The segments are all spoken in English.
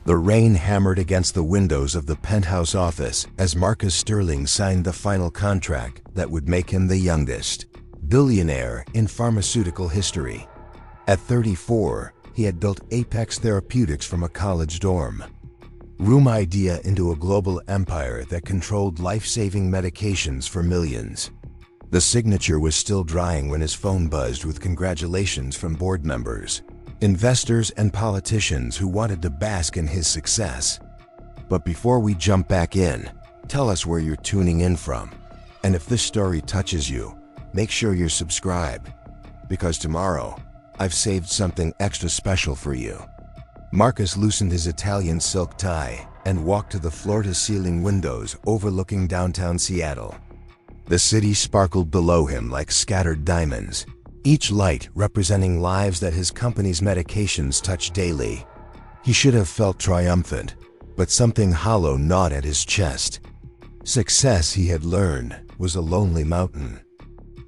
The rain hammered against the windows of the penthouse office as Marcus Sterling signed the final contract that would make him the youngest billionaire in pharmaceutical history. At 34, he had built Apex Therapeutics from a college dorm room idea into a global empire that controlled life-saving medications for millions. The signature was still drying when his phone buzzed with congratulations from board members, investors, and politicians who wanted to bask in his success. But before we jump back in, tell us where you're tuning in from. And if this story touches you, make sure you're subscribed, because tomorrow, I've saved something extra special for you. Marcus loosened his Italian silk tie and walked to the floor-to-ceiling windows overlooking downtown Seattle. The city sparkled below him like scattered diamonds, each light representing lives that his company's medications touch daily. He should have felt triumphant, but something hollow gnawed at his chest. Success, he had learned, was a lonely mountain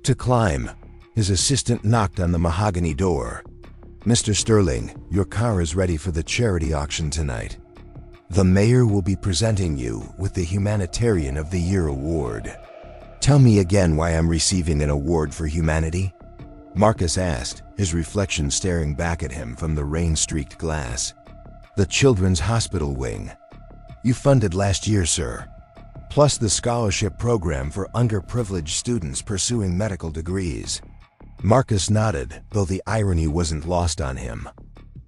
to climb. His assistant knocked on the mahogany door. "Mr. Sterling, your car is ready for the charity auction tonight. The mayor will be presenting you with the Humanitarian of the Year award." "Tell me again why I'm receiving an award for humanity?" Marcus asked, his reflection staring back at him from the rain-streaked glass. "The Children's Hospital wing you funded last year, sir, plus the scholarship program for underprivileged students pursuing medical degrees." Marcus nodded, though the irony wasn't lost on him.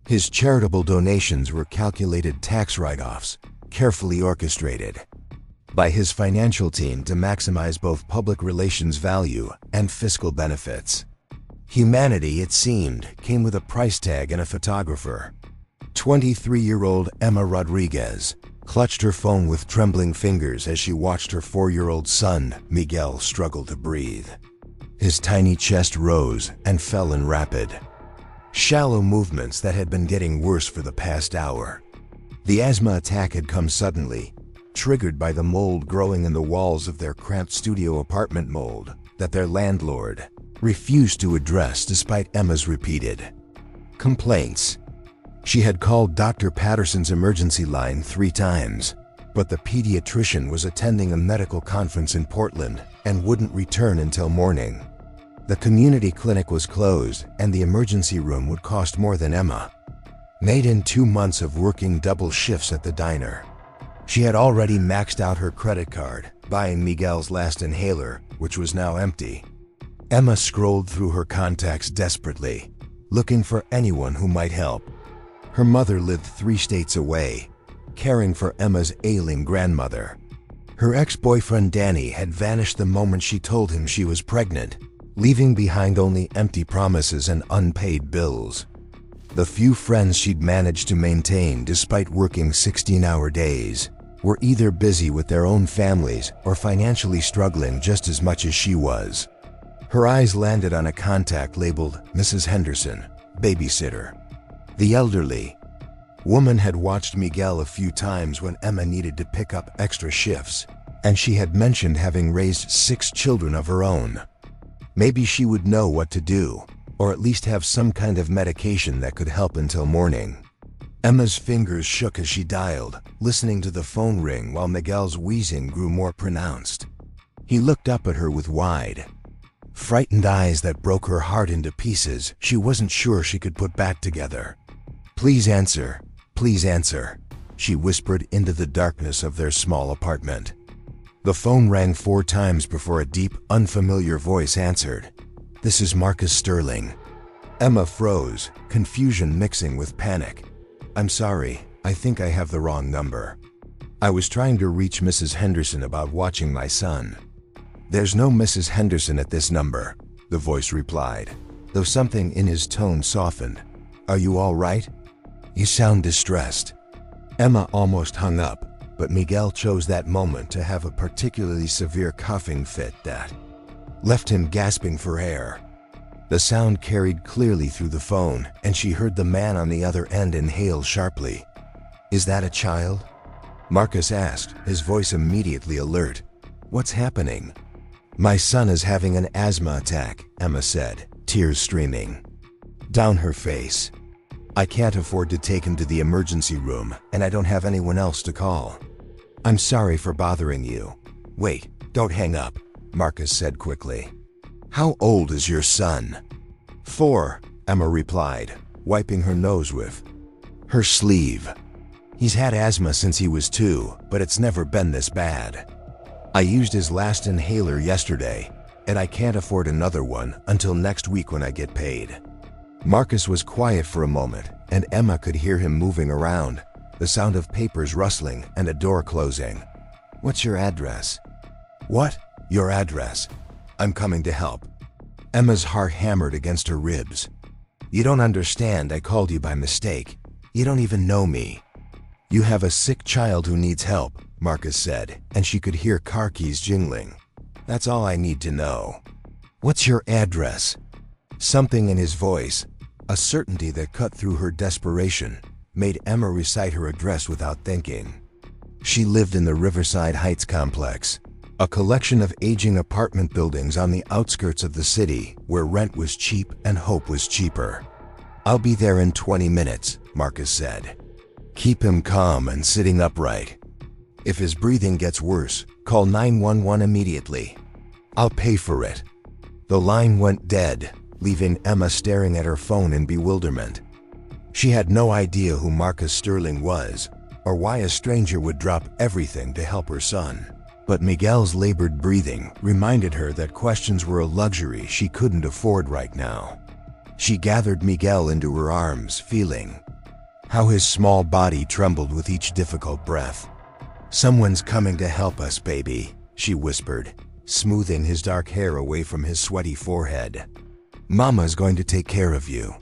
His charitable donations were calculated tax write-offs, carefully orchestrated by his financial team to maximize both public relations value and fiscal benefits. Humanity, it seemed, came with a price tag and a photographer. 23-year-old Emma Rodriguez clutched her phone with trembling fingers as she watched her 4-year-old son, Miguel, struggle to breathe. His tiny chest rose and fell in rapid, shallow movements that had been getting worse for the past hour. The asthma attack had come suddenly, triggered by the mold growing in the walls of their cramped studio apartment, mold that their landlord refused to address despite Emma's repeated complaints. She had called Dr. Patterson's emergency line 3 times, but the pediatrician was attending a medical conference in Portland and wouldn't return until morning. The community clinic was closed, and the emergency room would cost more than Emma made in 2 months of working double shifts at the diner. She had already maxed out her credit card, buying Miguel's last inhaler, which was now empty. Emma scrolled through her contacts desperately, looking for anyone who might help. Her mother lived 3 states away, caring for Emma's ailing grandmother. Her ex-boyfriend Danny had vanished the moment she told him she was pregnant, leaving behind only empty promises and unpaid bills. The few friends she'd managed to maintain despite working 16-hour days were either busy with their own families or financially struggling just as much as she was. Her eyes landed on a contact labeled Mrs. Henderson, babysitter. The elderly woman had watched Miguel a few times when Emma needed to pick up extra shifts, and she had mentioned having raised 6 children of her own. Maybe she would know what to do, or at least have some kind of medication that could help until morning. Emma's fingers shook as she dialed, listening to the phone ring while Miguel's wheezing grew more pronounced. He looked up at her with wide, frightened eyes that broke her heart into pieces she wasn't sure she could put back together. Please answer," she whispered into the darkness of their small apartment. The phone rang 4 times before a deep, unfamiliar voice answered. "This is Marcus Sterling." Emma froze, confusion mixing with panic. "I'm sorry, I think I have the wrong number. I was trying to reach Mrs. Henderson about watching my son." "There's no Mrs. Henderson at this number," the voice replied, though something in his tone softened. "Are you all right? You sound distressed." Emma almost hung up, but Miguel chose that moment to have a particularly severe coughing fit that left him gasping for air. The sound carried clearly through the phone, and she heard the man on the other end inhale sharply. "Is that a child?" Marcus asked, his voice immediately alert. "What's happening?" "My son is having an asthma attack," Emma said, tears streaming down her face. I can't afford to take him to the emergency room, and I don't have anyone else to call. I'm sorry for bothering you. Wait, don't hang up, Marcus said quickly. How old is your son? 4, Emma replied, wiping her nose with her sleeve. He's had asthma since he was 2, but it's never been this bad. I used his last inhaler yesterday, and I can't afford another one until next week when I get paid. Marcus was quiet for a moment, and Emma could hear him moving around, the sound of papers rustling and a door closing. What's your address? What? Your address? I'm coming to help. Emma's heart hammered against her ribs. You don't understand, I called you by mistake. You don't even know me. You have a sick child who needs help, Marcus said, and she could hear car keys jingling. That's all I need to know. What's your address? Something in his voice, a certainty that cut through her desperation, made Emma recite her address without thinking. She lived in the Riverside Heights complex, a collection of aging apartment buildings on the outskirts of the city where rent was cheap and hope was cheaper. I'll be there in 20 minutes, Marcus said. Keep him calm and sitting upright. If his breathing gets worse, call 911 immediately. I'll pay for it. The line went dead, leaving Emma staring at her phone in bewilderment. She had no idea who Marcus Sterling was, or why a stranger would drop everything to help her son. But Miguel's labored breathing reminded her that questions were a luxury she couldn't afford right now. She gathered Miguel into her arms, feeling how his small body trembled with each difficult breath. Someone's coming to help us, baby, she whispered, smoothing his dark hair away from his sweaty forehead. Mama's going to take care of you.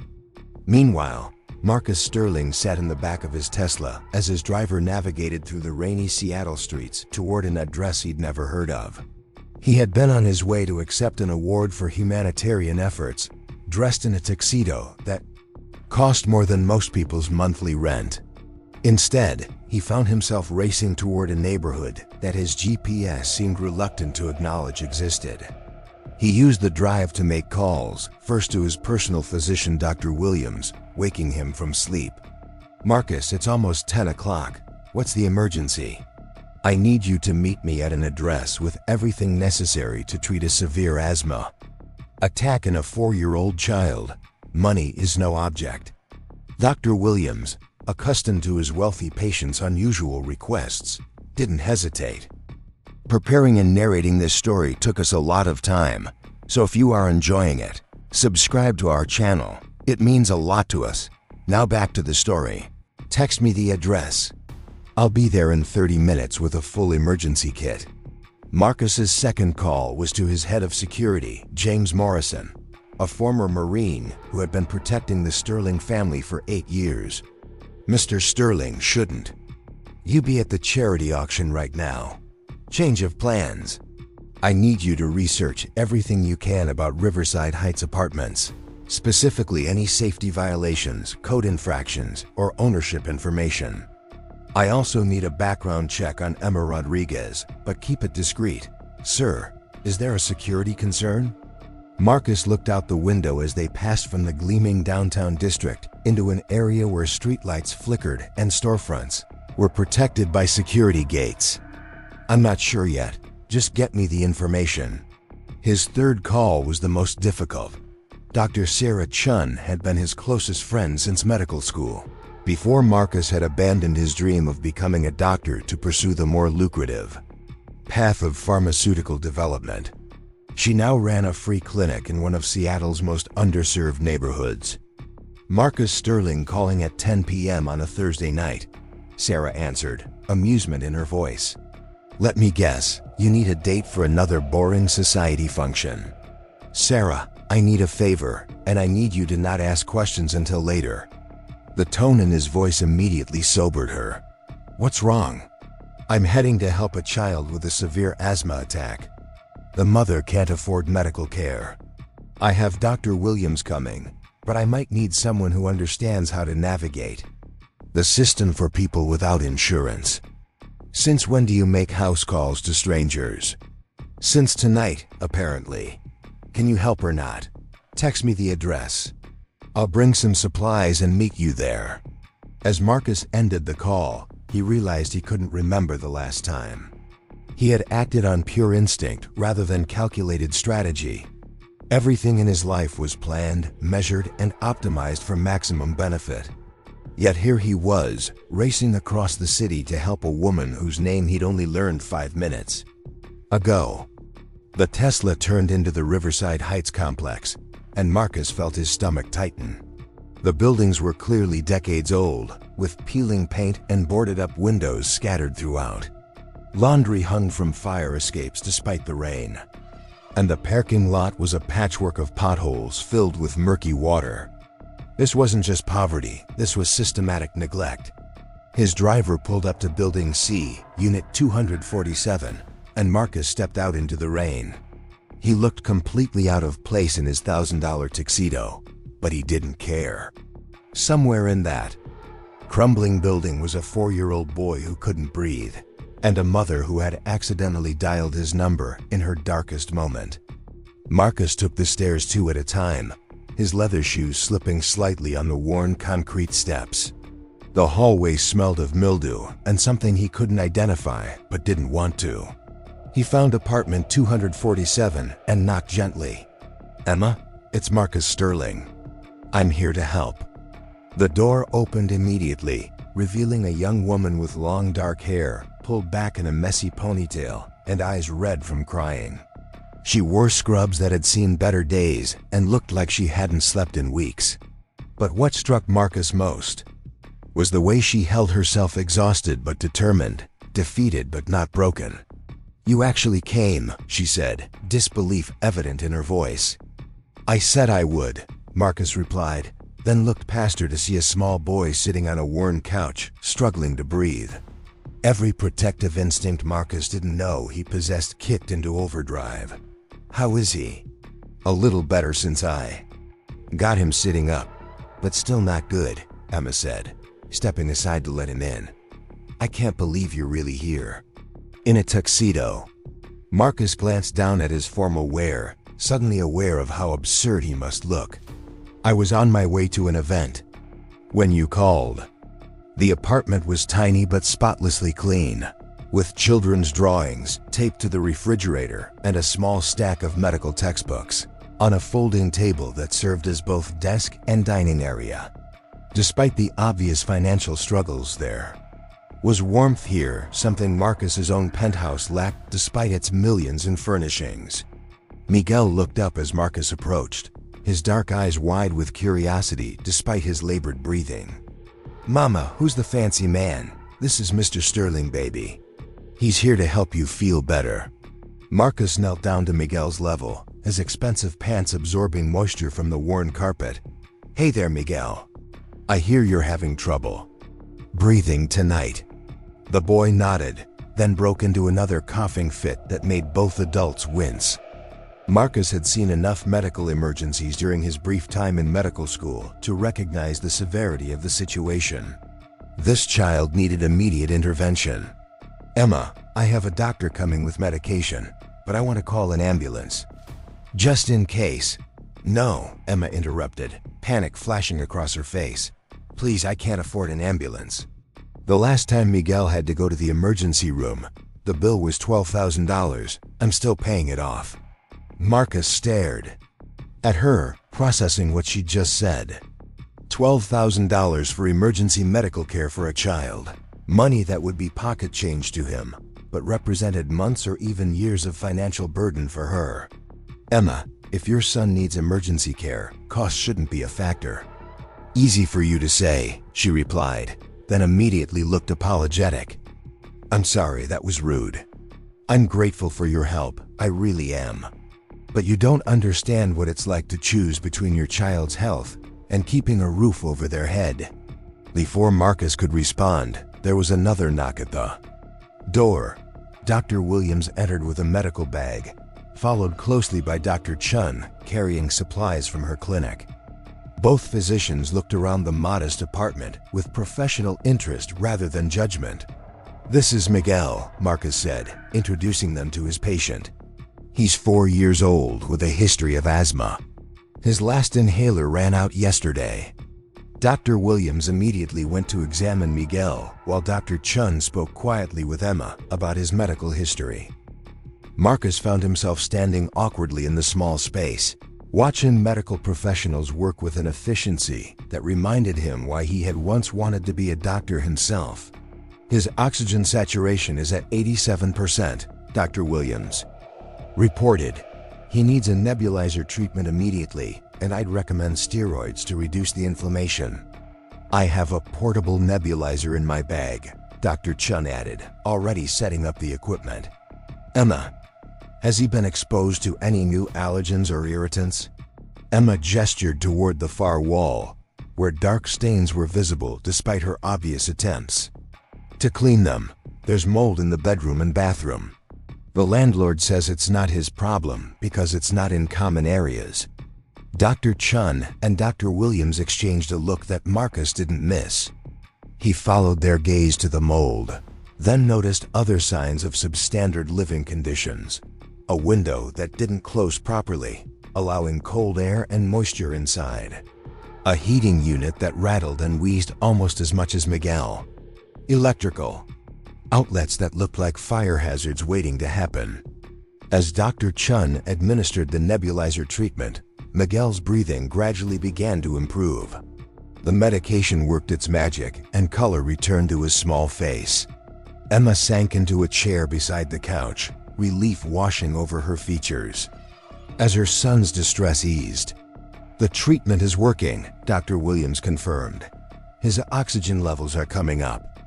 Meanwhile, Marcus Sterling sat in the back of his Tesla as his driver navigated through the rainy Seattle streets toward an address he'd never heard of. He had been on his way to accept an award for humanitarian efforts, dressed in a tuxedo that cost more than most people's monthly rent. Instead, he found himself racing toward a neighborhood that his GPS seemed reluctant to acknowledge existed. He used the drive to make calls, first to his personal physician, Dr. Williams, waking him from sleep. Marcus, it's almost 10 o'clock. What's the emergency? I need you to meet me at an address with everything necessary to treat a severe asthma attack in a 4-year-old child. Money is no object. Dr. Williams, accustomed to his wealthy patients' unusual requests, didn't hesitate. Preparing and narrating this story took us a lot of time, so if you are enjoying it, subscribe to our channel. It means a lot to us. Now back to the story. Text me the address. I'll be there in 30 minutes with a full emergency kit. Marcus's second call was to his head of security, James Morrison, a former Marine who had been protecting the Sterling family for 8 years. Mr. Sterling shouldn't you be at the charity auction right now? Change of plans. I need you to research everything you can about Riverside Heights apartments, specifically any safety violations, code infractions, or ownership information. I also need a background check on Emma Rodriguez, but keep it discreet. Sir, is there a security concern? Marcus looked out the window as they passed from the gleaming downtown district into an area where streetlights flickered and storefronts were protected by security gates. I'm not sure yet. Just get me the information. His third call was the most difficult. Dr. Sarah Chun had been his closest friend since medical school, before Marcus had abandoned his dream of becoming a doctor to pursue the more lucrative path of pharmaceutical development. She now ran a free clinic in one of Seattle's most underserved neighborhoods. Marcus Sterling calling at 10 p.m. on a Thursday night, Sarah answered, amusement in her voice. Let me guess, you need a date for another boring society function. Sarah, I need a favor, and I need you to not ask questions until later. The tone in his voice immediately sobered her. What's wrong? I'm heading to help a child with a severe asthma attack. The mother can't afford medical care. I have Dr. Williams coming, but I might need someone who understands how to navigate the system for people without insurance. Since when do you make house calls to strangers? Since tonight, apparently. Can you help or not? Text me the address. I'll bring some supplies and meet you there." As Marcus ended the call, he realized he couldn't remember the last time. He had acted on pure instinct rather than calculated strategy. Everything in his life was planned, measured, and optimized for maximum benefit. Yet here he was, racing across the city to help a woman whose name he'd only learned 5 minutes ago. The Tesla turned into the Riverside Heights complex, and Marcus felt his stomach tighten. The buildings were clearly decades old, with peeling paint and boarded-up windows scattered throughout. Laundry hung from fire escapes despite the rain. And the parking lot was a patchwork of potholes filled with murky water. This wasn't just poverty, this was systematic neglect. His driver pulled up to Building C, Unit 247, and Marcus stepped out into the rain. He looked completely out of place in his $1,000 tuxedo, but he didn't care. Somewhere in that crumbling building was a 4-year-old boy who couldn't breathe, and a mother who had accidentally dialed his number in her darkest moment. Marcus took the stairs 2 at a time, his leather shoes slipping slightly on the worn concrete steps. The hallway smelled of mildew and something he couldn't identify but didn't want to. He found apartment 247 and knocked gently. "Emma, it's Marcus Sterling. I'm here to help." The door opened immediately, revealing a young woman with long dark hair, pulled back in a messy ponytail, and eyes red from crying. She wore scrubs that had seen better days and looked like she hadn't slept in weeks. But what struck Marcus most was the way she held herself, exhausted but determined, defeated but not broken. "You actually came," she said, disbelief evident in her voice. "I said I would," Marcus replied, then looked past her to see a small boy sitting on a worn couch, struggling to breathe. Every protective instinct Marcus didn't know he possessed kicked into overdrive. "How is he?" "A little better since I got him sitting up, but still not good," Emma said, stepping aside to let him in. "I can't believe you're really here." In a tuxedo. Marcus glanced down at his formal wear, suddenly aware of how absurd he must look. "I was on my way to an event when you called." The apartment was tiny but spotlessly clean, with children's drawings taped to the refrigerator and a small stack of medical textbooks on a folding table that served as both desk and dining area. Despite the obvious financial struggles, there was warmth here, something Marcus's own penthouse lacked despite its millions in furnishings. Miguel looked up as Marcus approached, his dark eyes wide with curiosity despite his labored breathing. "Mama, who's the fancy man? This is Mr. Sterling, baby. He's here to help you feel better." Marcus knelt down to Miguel's level, his expensive pants absorbing moisture from the worn carpet. "Hey there, Miguel. I hear you're having trouble breathing tonight." The boy nodded, then broke into another coughing fit that made both adults wince. Marcus had seen enough medical emergencies during his brief time in medical school to recognize the severity of the situation. This child needed immediate intervention. "Emma, I have a doctor coming with medication, but I want to call an ambulance." "Just in case." "No," Emma interrupted, panic flashing across her face. "Please, I can't afford an ambulance. The last time Miguel had to go to the emergency room, the bill was $12,000. I'm still paying it off." Marcus stared at her, processing what she'd just said. $12,000 for emergency medical care for a child. Money that would be pocket change to him, but represented months or even years of financial burden for her. "Emma, if your son needs emergency care, cost shouldn't be a factor." "Easy for you to say," she replied, then immediately looked apologetic. "I'm sorry, that was rude. I'm grateful for your help, I really am. But you don't understand what it's like to choose between your child's health and keeping a roof over their head." Before Marcus could respond, there was another knock at the door. Dr. Williams entered with a medical bag, followed closely by Dr. Chun, carrying supplies from her clinic. Both physicians looked around the modest apartment with professional interest rather than judgment. "This is Miguel," Marcus said, introducing them to his patient. "He's 4 years old with a history of asthma." His last inhaler ran out yesterday. Dr. Williams immediately went to examine Miguel, while Dr. Chun spoke quietly with Emma about his medical history. Marcus found himself standing awkwardly in the small space, watching medical professionals work with an efficiency that reminded him why he had once wanted to be a doctor himself. His oxygen saturation is at 87%, Dr. Williams reported. He needs a nebulizer treatment immediately, and I'd recommend steroids to reduce the inflammation. I have a portable nebulizer in my bag, Dr. Chun added, already setting up the equipment. Emma, has he been exposed to any new allergens or irritants? Emma gestured toward the far wall, where dark stains were visible despite her obvious attempts to clean them. There's mold in the bedroom and bathroom. The landlord says it's not his problem because it's not in common areas. Dr. Chun and Dr. Williams exchanged a look that Marcus didn't miss. He followed their gaze to the mold, then noticed other signs of substandard living conditions. A window that didn't close properly, allowing cold air and moisture inside. A heating unit that rattled and wheezed almost as much as Miguel. Electrical outlets that looked like fire hazards waiting to happen. As Dr. Chun administered the nebulizer treatment, Miguel's breathing gradually began to improve. The medication worked its magic, and color returned to his small face. Emma sank into a chair beside the couch, relief washing over her features. As her son's distress eased, "The treatment is working," Dr. Williams confirmed. "His oxygen levels are coming up."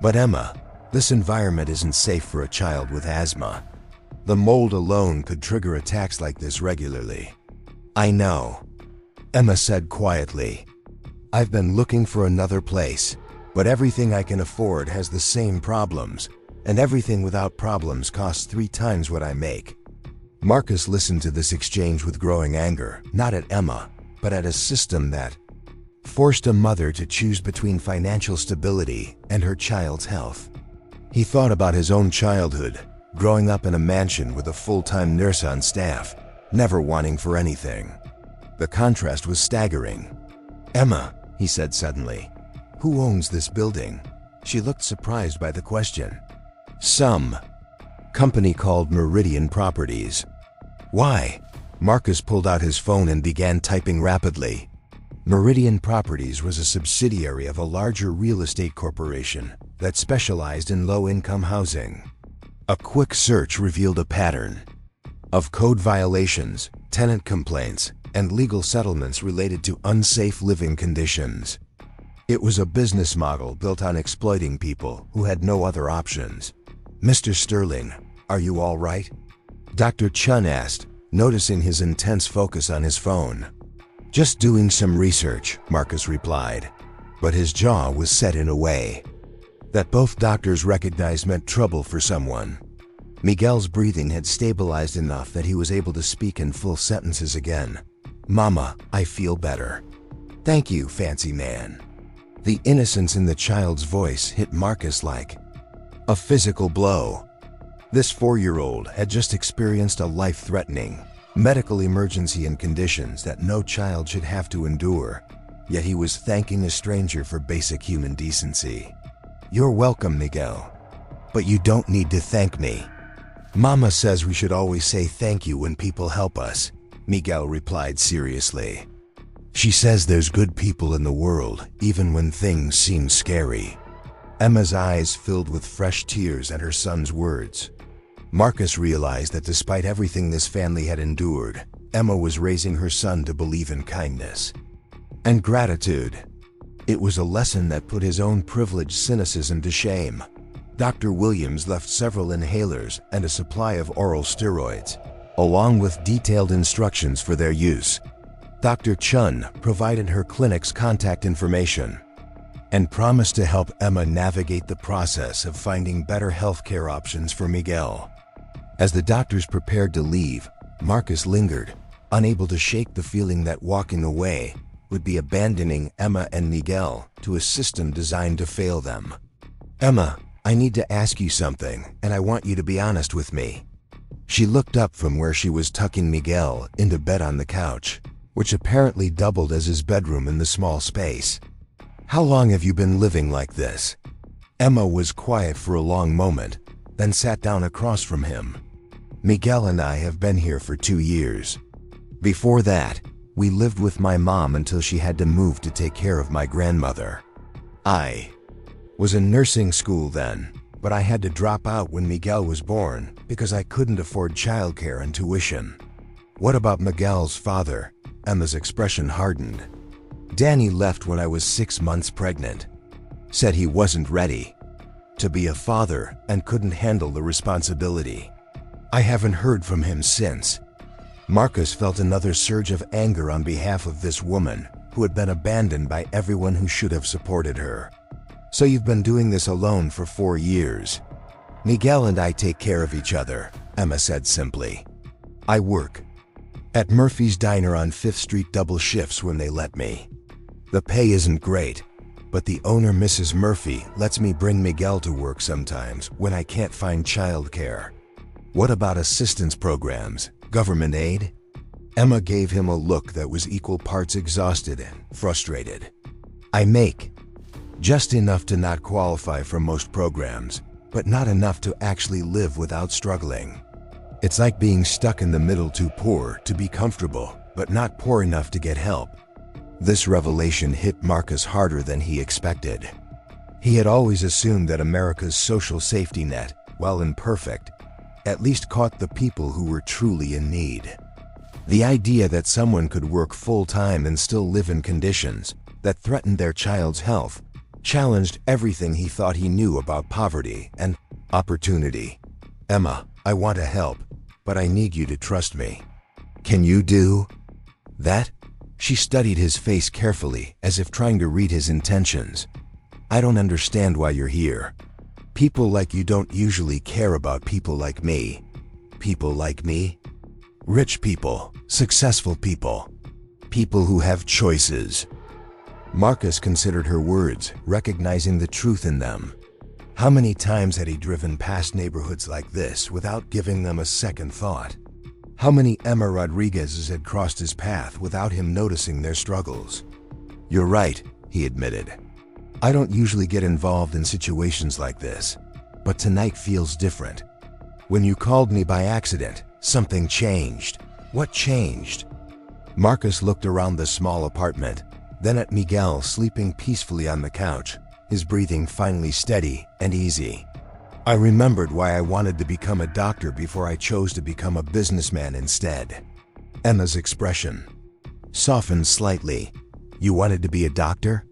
"But Emma, this environment isn't safe for a child with asthma. The mold alone could trigger attacks like this regularly." "I know," Emma said quietly. "I've been looking for another place, but everything I can afford has the same problems, and everything without problems costs 3 times what I make." Marcus listened to this exchange with growing anger, not at Emma, but at a system that forced a mother to choose between financial stability and her child's health. He thought about his own childhood, growing up in a mansion with a full-time nurse on staff, never wanting for anything. The contrast was staggering. "Emma," he said suddenly, "who owns this building?" She looked surprised by the question. "Some company called Meridian Properties." "Why?" Marcus pulled out his phone and began typing rapidly. Meridian Properties was a subsidiary of a larger real estate corporation that specialized in low-income housing. A quick search revealed a pattern of code violations, tenant complaints, and legal settlements related to unsafe living conditions. It was a business model built on exploiting people who had no other options. "Mr. Sterling, are you all right?" Dr. Chun asked, noticing his intense focus on his phone. "Just doing some research," Marcus replied, but his jaw was set in a way that both doctors recognized meant trouble for someone. Miguel's breathing had stabilized enough that he was able to speak in full sentences again. "Mama, I feel better." "Thank you, fancy man." The innocence in the child's voice hit Marcus like a physical blow. This 4-year-old had just experienced a life-threatening medical emergency in conditions that no child should have to endure, yet he was thanking a stranger for basic human decency. "You're welcome, Miguel. But you don't need to thank me. Mama says we should always say thank you when people help us," Miguel replied seriously. "She says there's good people in the world, even when things seem scary." Emma's eyes filled with fresh tears at her son's words. Marcus realized that despite everything this family had endured, Emma was raising her son to believe in kindness and gratitude. It was a lesson that put his own privileged cynicism to shame. Dr. Williams left several inhalers and a supply of oral steroids, along with detailed instructions for their use. Dr. Chun provided her clinic's contact information and promised to help Emma navigate the process of finding better healthcare options for Miguel. As the doctors prepared to leave, Marcus lingered, unable to shake the feeling that walking away would be abandoning Emma and Miguel to a system designed to fail them. "Emma, I need to ask you something, and I want you to be honest with me." She looked up from where she was tucking Miguel into bed on the couch. which apparently doubled as his bedroom in the small space. "How long have you been living like this?" Emma was quiet for a long moment, then sat down across from him. "Miguel and I have been here for 2 years. Before that, we lived with my mom until she had to move to take care of my grandmother. I was in nursing school then, but I had to drop out when Miguel was born because I couldn't afford childcare and tuition." "What about Miguel's father?" Emma's expression hardened. "Danny left when I was 6 months pregnant. Said he wasn't ready to be a father and couldn't handle the responsibility. I haven't heard from him since." Marcus felt another surge of anger on behalf of this woman who had been abandoned by everyone who should have supported her. "So you've been doing this alone for 4 years?" "Miguel and I take care of each other," Emma said simply. "I work at Murphy's Diner on 5th Street double shifts when they let me. The pay isn't great, but the owner, Mrs. Murphy, lets me bring Miguel to work sometimes when I can't find childcare." "What about assistance programs, government aid?" Emma gave him a look that was equal parts exhausted and frustrated. "I make just enough to not qualify for most programs, but not enough to actually live without struggling. It's like being stuck in the middle, too poor to be comfortable, but not poor enough to get help." This revelation hit Marcus harder than he expected. He had always assumed that America's social safety net, while imperfect, at least caught the people who were truly in need. The idea that someone could work full-time and still live in conditions that threatened their child's health challenged everything he thought he knew about poverty and opportunity. "Emma, I want to help, but I need you to trust me. Can you do that?" She studied his face carefully, as if trying to read his intentions. "I don't understand why you're here. People like you don't usually care about people like me." "People like me?" "Rich people, successful people, people who have choices." Marcus considered her words, recognizing the truth in them. How many times had he driven past neighborhoods like this without giving them a second thought? How many Emma Rodriguez's had crossed his path without him noticing their struggles? "You're right," he admitted. "I don't usually get involved in situations like this, but tonight feels different. When you called me by accident, something changed." "What changed?" Marcus looked around the small apartment, then at Miguel sleeping peacefully on the couch, his breathing finally steady and easy. "I remembered why I wanted to become a doctor before I chose to become a businessman instead." Emma's expression softened slightly. "You wanted to be a doctor?"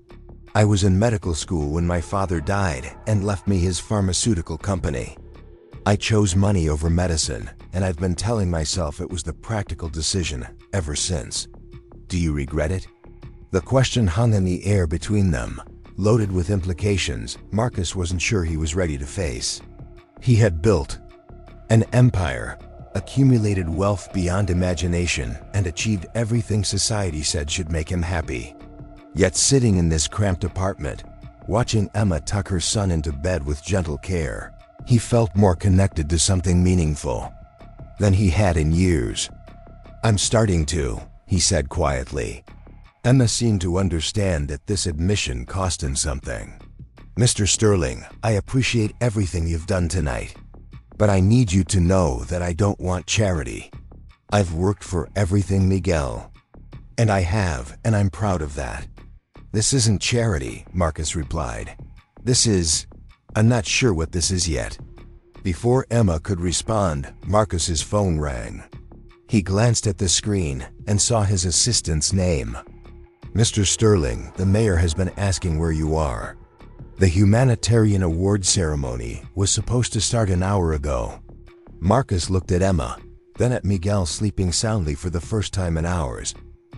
"I was in medical school when my father died and left me his pharmaceutical company. I chose money over medicine, and I've been telling myself it was the practical decision ever since." "Do you regret it?" The question hung in the air between them, loaded with implications Marcus wasn't sure he was ready to face. He had built an empire, accumulated wealth beyond imagination, and achieved everything society said should make him happy. Yet sitting in this cramped apartment, watching Emma tuck her son into bed with gentle care, he felt more connected to something meaningful than he had in years. "I'm starting to," he said quietly. Emma seemed to understand that this admission cost him something. "Mr. Sterling, I appreciate everything you've done tonight, but I need you to know that I don't want charity. I've worked for everything, Miguel, and I have, and I'm proud of that." "This isn't charity," Marcus replied. I'm not sure what this is yet." Before Emma could respond, Marcus's phone rang. He glanced at the screen and saw his assistant's name. "Mr. Sterling, the mayor has been asking where you are. The Humanitarian award ceremony was supposed to start an hour ago." Marcus looked at Emma, then at Miguel sleeping soundly for the first time in hours,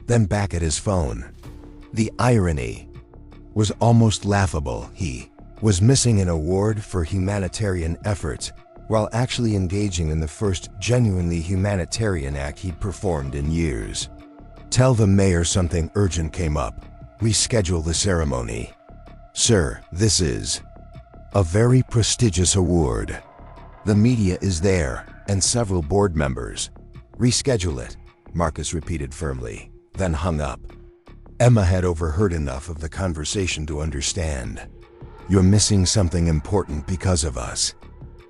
then back at his phone. The irony was almost laughable. He was missing an award for humanitarian efforts while actually engaging in the first genuinely humanitarian act he'd performed in years. "Tell the mayor something urgent came up. Reschedule the ceremony." "Sir, this is a very prestigious award. The media is there, and several board members." "Reschedule it," Marcus repeated firmly. then hung up. Emma had overheard enough of the conversation to understand. "You're missing something important because of us."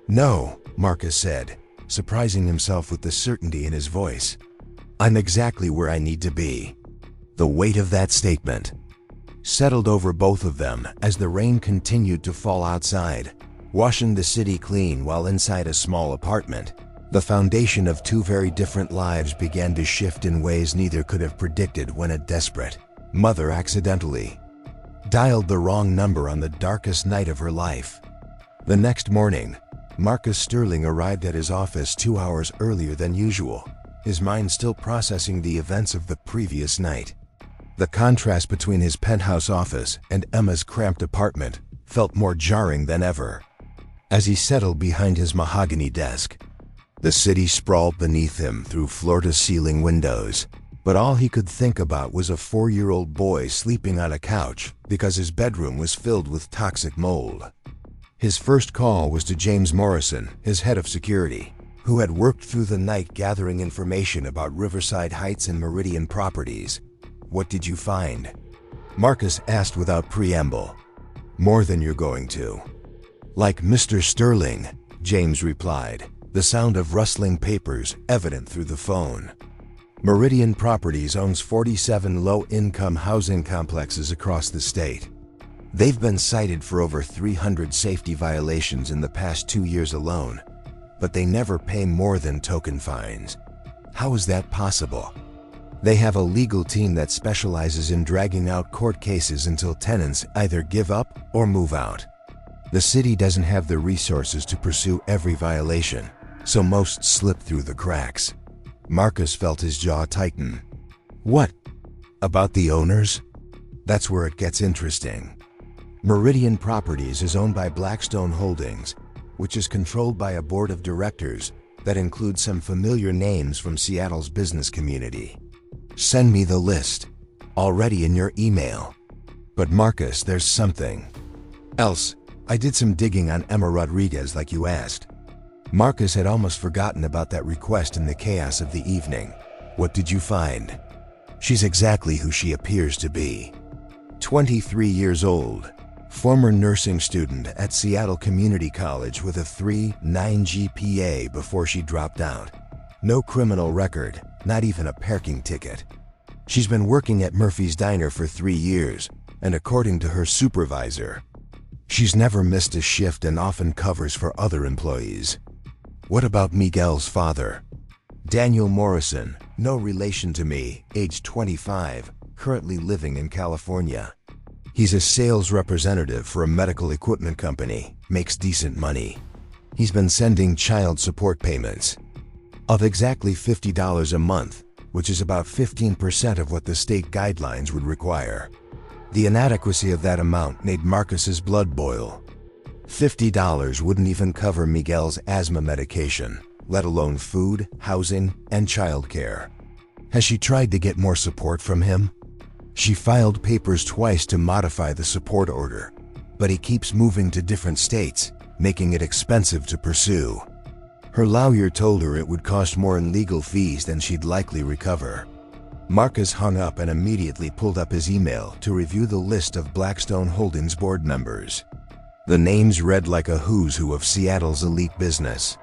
"No," Marcus said, surprising himself with the certainty in his voice. "I'm exactly where I need to be." The weight of that statement settled over both of them as the rain continued to fall outside, washing the city clean while inside a small apartment. The foundation of two very different lives began to shift in ways neither could have predicted when a desperate mother accidentally dialed the wrong number on the darkest night of her life. The next morning, Marcus Sterling arrived at his office 2 hours earlier than usual, his mind still processing the events of the previous night. The contrast between his penthouse office and Emma's cramped apartment felt more jarring than ever. As he settled behind his mahogany desk, the city sprawled beneath him through floor-to-ceiling windows, but all he could think about was a 4-year-old boy sleeping on a couch because his bedroom was filled with toxic mold. His first call was to James Morrison, his head of security, who had worked through the night gathering information about Riverside Heights and Meridian properties. "What did you find?" Marcus asked without preamble. "More than you're going to." "Like Mr. Sterling," James replied, the sound of rustling papers evident through the phone. Meridian Properties owns 47 low-income housing complexes across the state. They've been cited for over 300 safety violations in the past 2 years alone, but they never pay more than token fines. How is that possible? They have a legal team that specializes in dragging out court cases until tenants either give up or move out. The city doesn't have the resources to pursue every violation, so most slip through the cracks. Marcus felt his jaw tighten. "What about the owners?" "That's where it gets interesting. Meridian Properties is owned by Blackstone Holdings, which is controlled by a board of directors that includes some familiar names from Seattle's business community. Send me the list, already in your email." "But Marcus, there's something else. I did some digging on Emma Rodriguez like you asked." Marcus had almost forgotten about that request in the chaos of the evening. "What did you find?" "She's exactly who she appears to be. 23 years old, former nursing student at Seattle Community College with a 3.9 GPA before she dropped out. No criminal record, not even a parking ticket. She's been working at Murphy's Diner for 3 years, and according to her supervisor, she's never missed a shift and often covers for other employees." "What about Miguel's father?" "Daniel Morrison, no relation to me, age 25, currently living in California. He's a sales representative for a medical equipment company, makes decent money. He's been sending child support payments of exactly $50 a month, which is about 15% of what the state guidelines would require." The inadequacy of that amount made Marcus's blood boil. $50 wouldn't even cover Miguel's asthma medication, let alone food, housing, and childcare. Has she tried to get more support from him? She filed papers twice to modify the support order, but he keeps moving to different states, making it expensive to pursue. Her lawyer told her it would cost more in legal fees than she'd likely recover. Marcus hung up and immediately pulled up his email to review the list of Blackstone Holdings board members. The names read like a who's who of Seattle's elite business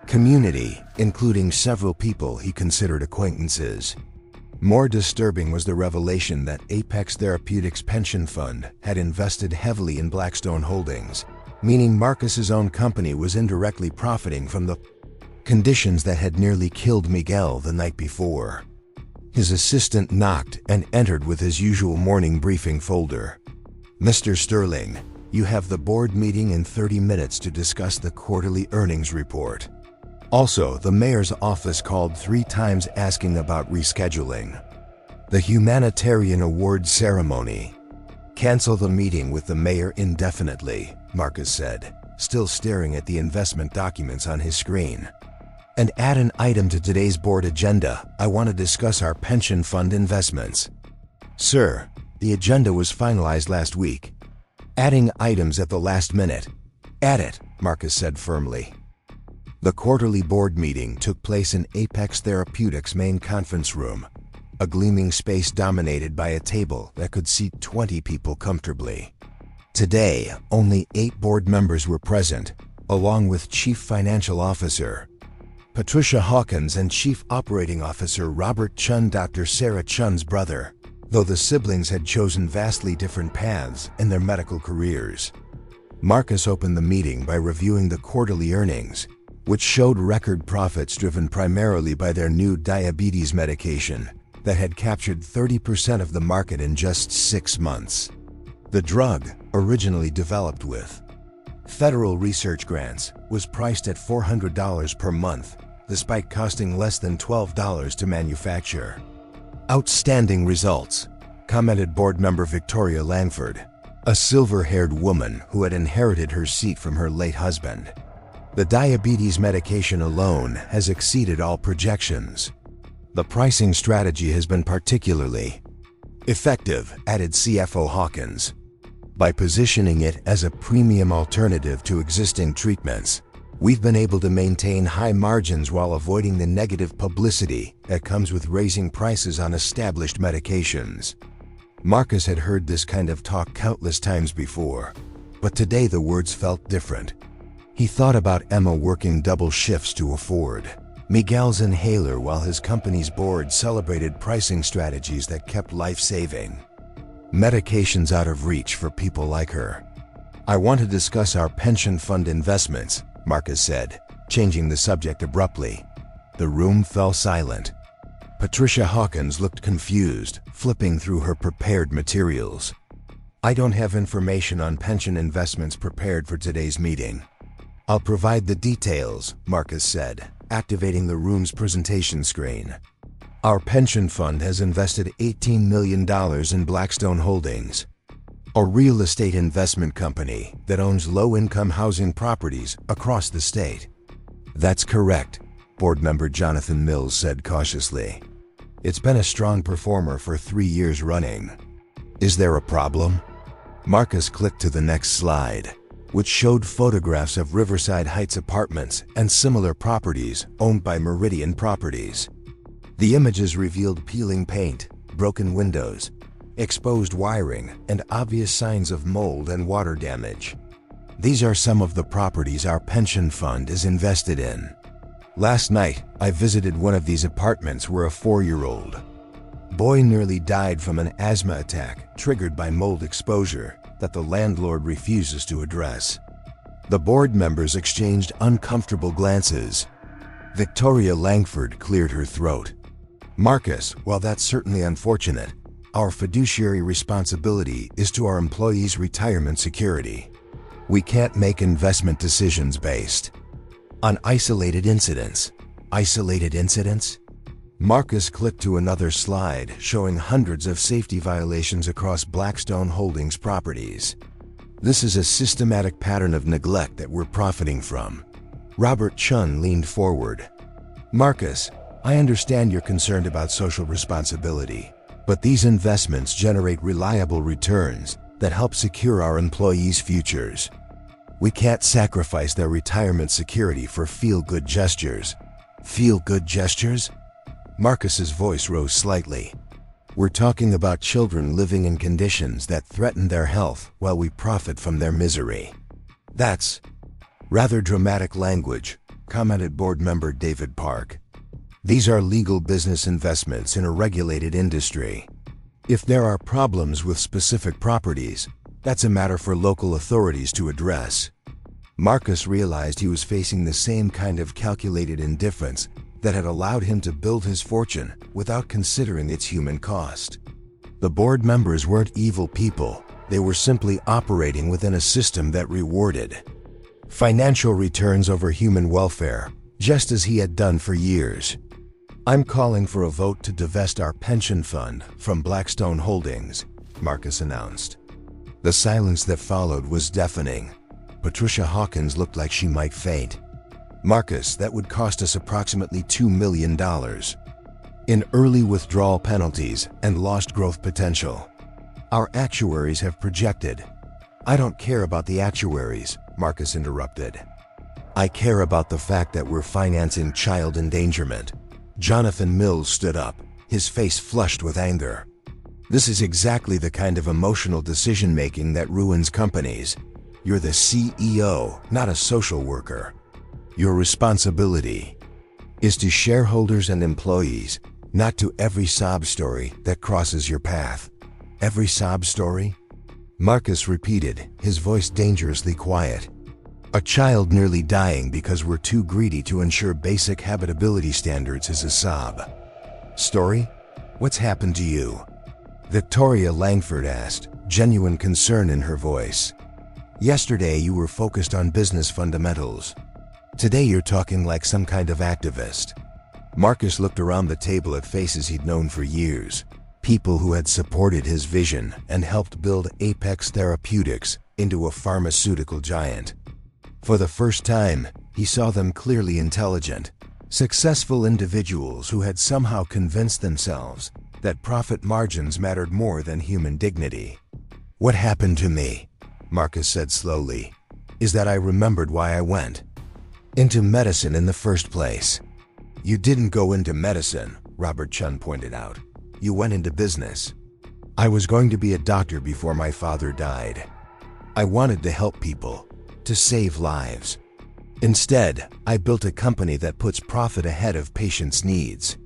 community, including several people he considered acquaintances. More disturbing was the revelation that Apex Therapeutics pension fund had invested heavily in Blackstone Holdings, meaning Marcus's own company was indirectly profiting from the conditions that had nearly killed Miguel the night before. His assistant knocked and entered with his usual morning briefing folder. "Mr. Sterling, you have the board meeting in 30 minutes to discuss the quarterly earnings report. Also, the mayor's office called 3 times asking about rescheduling the Humanitarian award ceremony. Cancel the meeting with the mayor indefinitely," Marcus said, still staring at the investment documents on his screen. "And add an item to today's board agenda. I want to discuss our pension fund investments." "Sir, the agenda was finalized last week. Adding items at the last minute." "Add it," Marcus said firmly. The quarterly board meeting took place in Apex Therapeutics' main conference room, a gleaming space dominated by a table that could seat 20 people comfortably. Today, only 8 board members were present, along with Chief Financial Officer Patricia Hawkins and Chief Operating Officer Robert Chun, Dr. Sarah Chun's brother, though the siblings had chosen vastly different paths in their medical careers. Marcus opened the meeting by reviewing the quarterly earnings, which showed record profits driven primarily by their new diabetes medication that had captured 30% of the market in just 6 months. The drug, originally developed with federal research grants, was priced at $400 per month, despite costing less than $12 to manufacture. "Outstanding results," commented board member Victoria Langford, a silver-haired woman who had inherited her seat from her late husband. "The diabetes medication alone has exceeded all projections. The pricing strategy has been particularly effective," added CFO Hawkins. "By positioning it as a premium alternative to existing treatments, we've been able to maintain high margins while avoiding the negative publicity that comes with raising prices on established medications." Marcus had heard this kind of talk countless times before, but today the words felt different. He thought about Emma working double shifts to afford Miguel's inhaler while his company's board celebrated pricing strategies that kept life-saving medications out of reach for people like her. "I want to discuss our pension fund investments," Marcus said, changing the subject abruptly. The room fell silent. Patricia Hawkins looked confused, flipping through her prepared materials. "I don't have information on pension investments prepared for today's meeting. I'll provide the details," Marcus said, activating the room's presentation screen. "Our pension fund has invested $18 million in Blackstone Holdings, a real estate investment company that owns low-income housing properties across the state." "That's correct," board member Jonathan Mills said cautiously. "It's been a strong performer for 3 years running." "Is there a problem?" Marcus clicked to the next slide, which showed photographs of Riverside Heights apartments and similar properties owned by Meridian Properties. The images revealed peeling paint, broken windows, exposed wiring, and obvious signs of mold and water damage. "These are some of the properties our pension fund is invested in. Last night, I visited one of these apartments where a 4-year-old boy nearly died from an asthma attack triggered by mold exposure that the landlord refuses to address." The board members exchanged uncomfortable glances. Victoria Langford cleared her throat. "Marcus, while that's certainly unfortunate, our fiduciary responsibility is to our employees' retirement security. We can't make investment decisions based on isolated incidents." "Isolated incidents?" Marcus clicked to another slide showing hundreds of safety violations across Blackstone Holdings properties. "This is a systematic pattern of neglect that we're profiting from." Robert Chun leaned forward. "Marcus, I understand you're concerned about social responsibility, but these investments generate reliable returns that help secure our employees' futures. We can't sacrifice their retirement security for feel-good gestures." "Feel-good gestures?" Marcus's voice rose slightly. "We're talking about children living in conditions that threaten their health while we profit from their misery." "That's rather dramatic language," commented board member David Park. "These are legal business investments in a regulated industry. If there are problems with specific properties, that's a matter for local authorities to address." Marcus realized he was facing the same kind of calculated indifference that had allowed him to build his fortune without considering its human cost. The board members weren't evil people, they were simply operating within a system that rewarded financial returns over human welfare, just as he had done for years. "I'm calling for a vote to divest our pension fund from Blackstone Holdings," Marcus announced. The silence that followed was deafening. Patricia Hawkins looked like she might faint. "Marcus, that would cost us approximately $2 million in early withdrawal penalties and lost growth potential. Our actuaries have projected." "I don't care about the actuaries," Marcus interrupted. "I care about the fact that we're financing child endangerment." Jonathan Mills stood up, his face flushed with anger. This is exactly the kind of emotional decision-making that ruins companies. You're the CEO, not a social worker. Your responsibility is to shareholders and employees, not to every sob story that crosses your path. Every sob story? Marcus repeated, his voice dangerously quiet. A child nearly dying because we're too greedy to ensure basic habitability standards is a sob story? What's happened to you? Victoria Langford asked, genuine concern in her voice. Yesterday you were focused on business fundamentals. Today you're talking like some kind of activist. Marcus looked around the table at faces he'd known for years, people who had supported his vision and helped build Apex Therapeutics into a pharmaceutical giant. For the first time, he saw them clearly intelligent, successful individuals who had somehow convinced themselves that profit margins mattered more than human dignity. What happened to me, Marcus said slowly, is that I remembered why I went into medicine in the first place. You didn't go into medicine, Robert Chun pointed out. You went into business. I was going to be a doctor before my father died. I wanted to help people, to save lives. Instead, I built a company that puts profit ahead of patients' needs.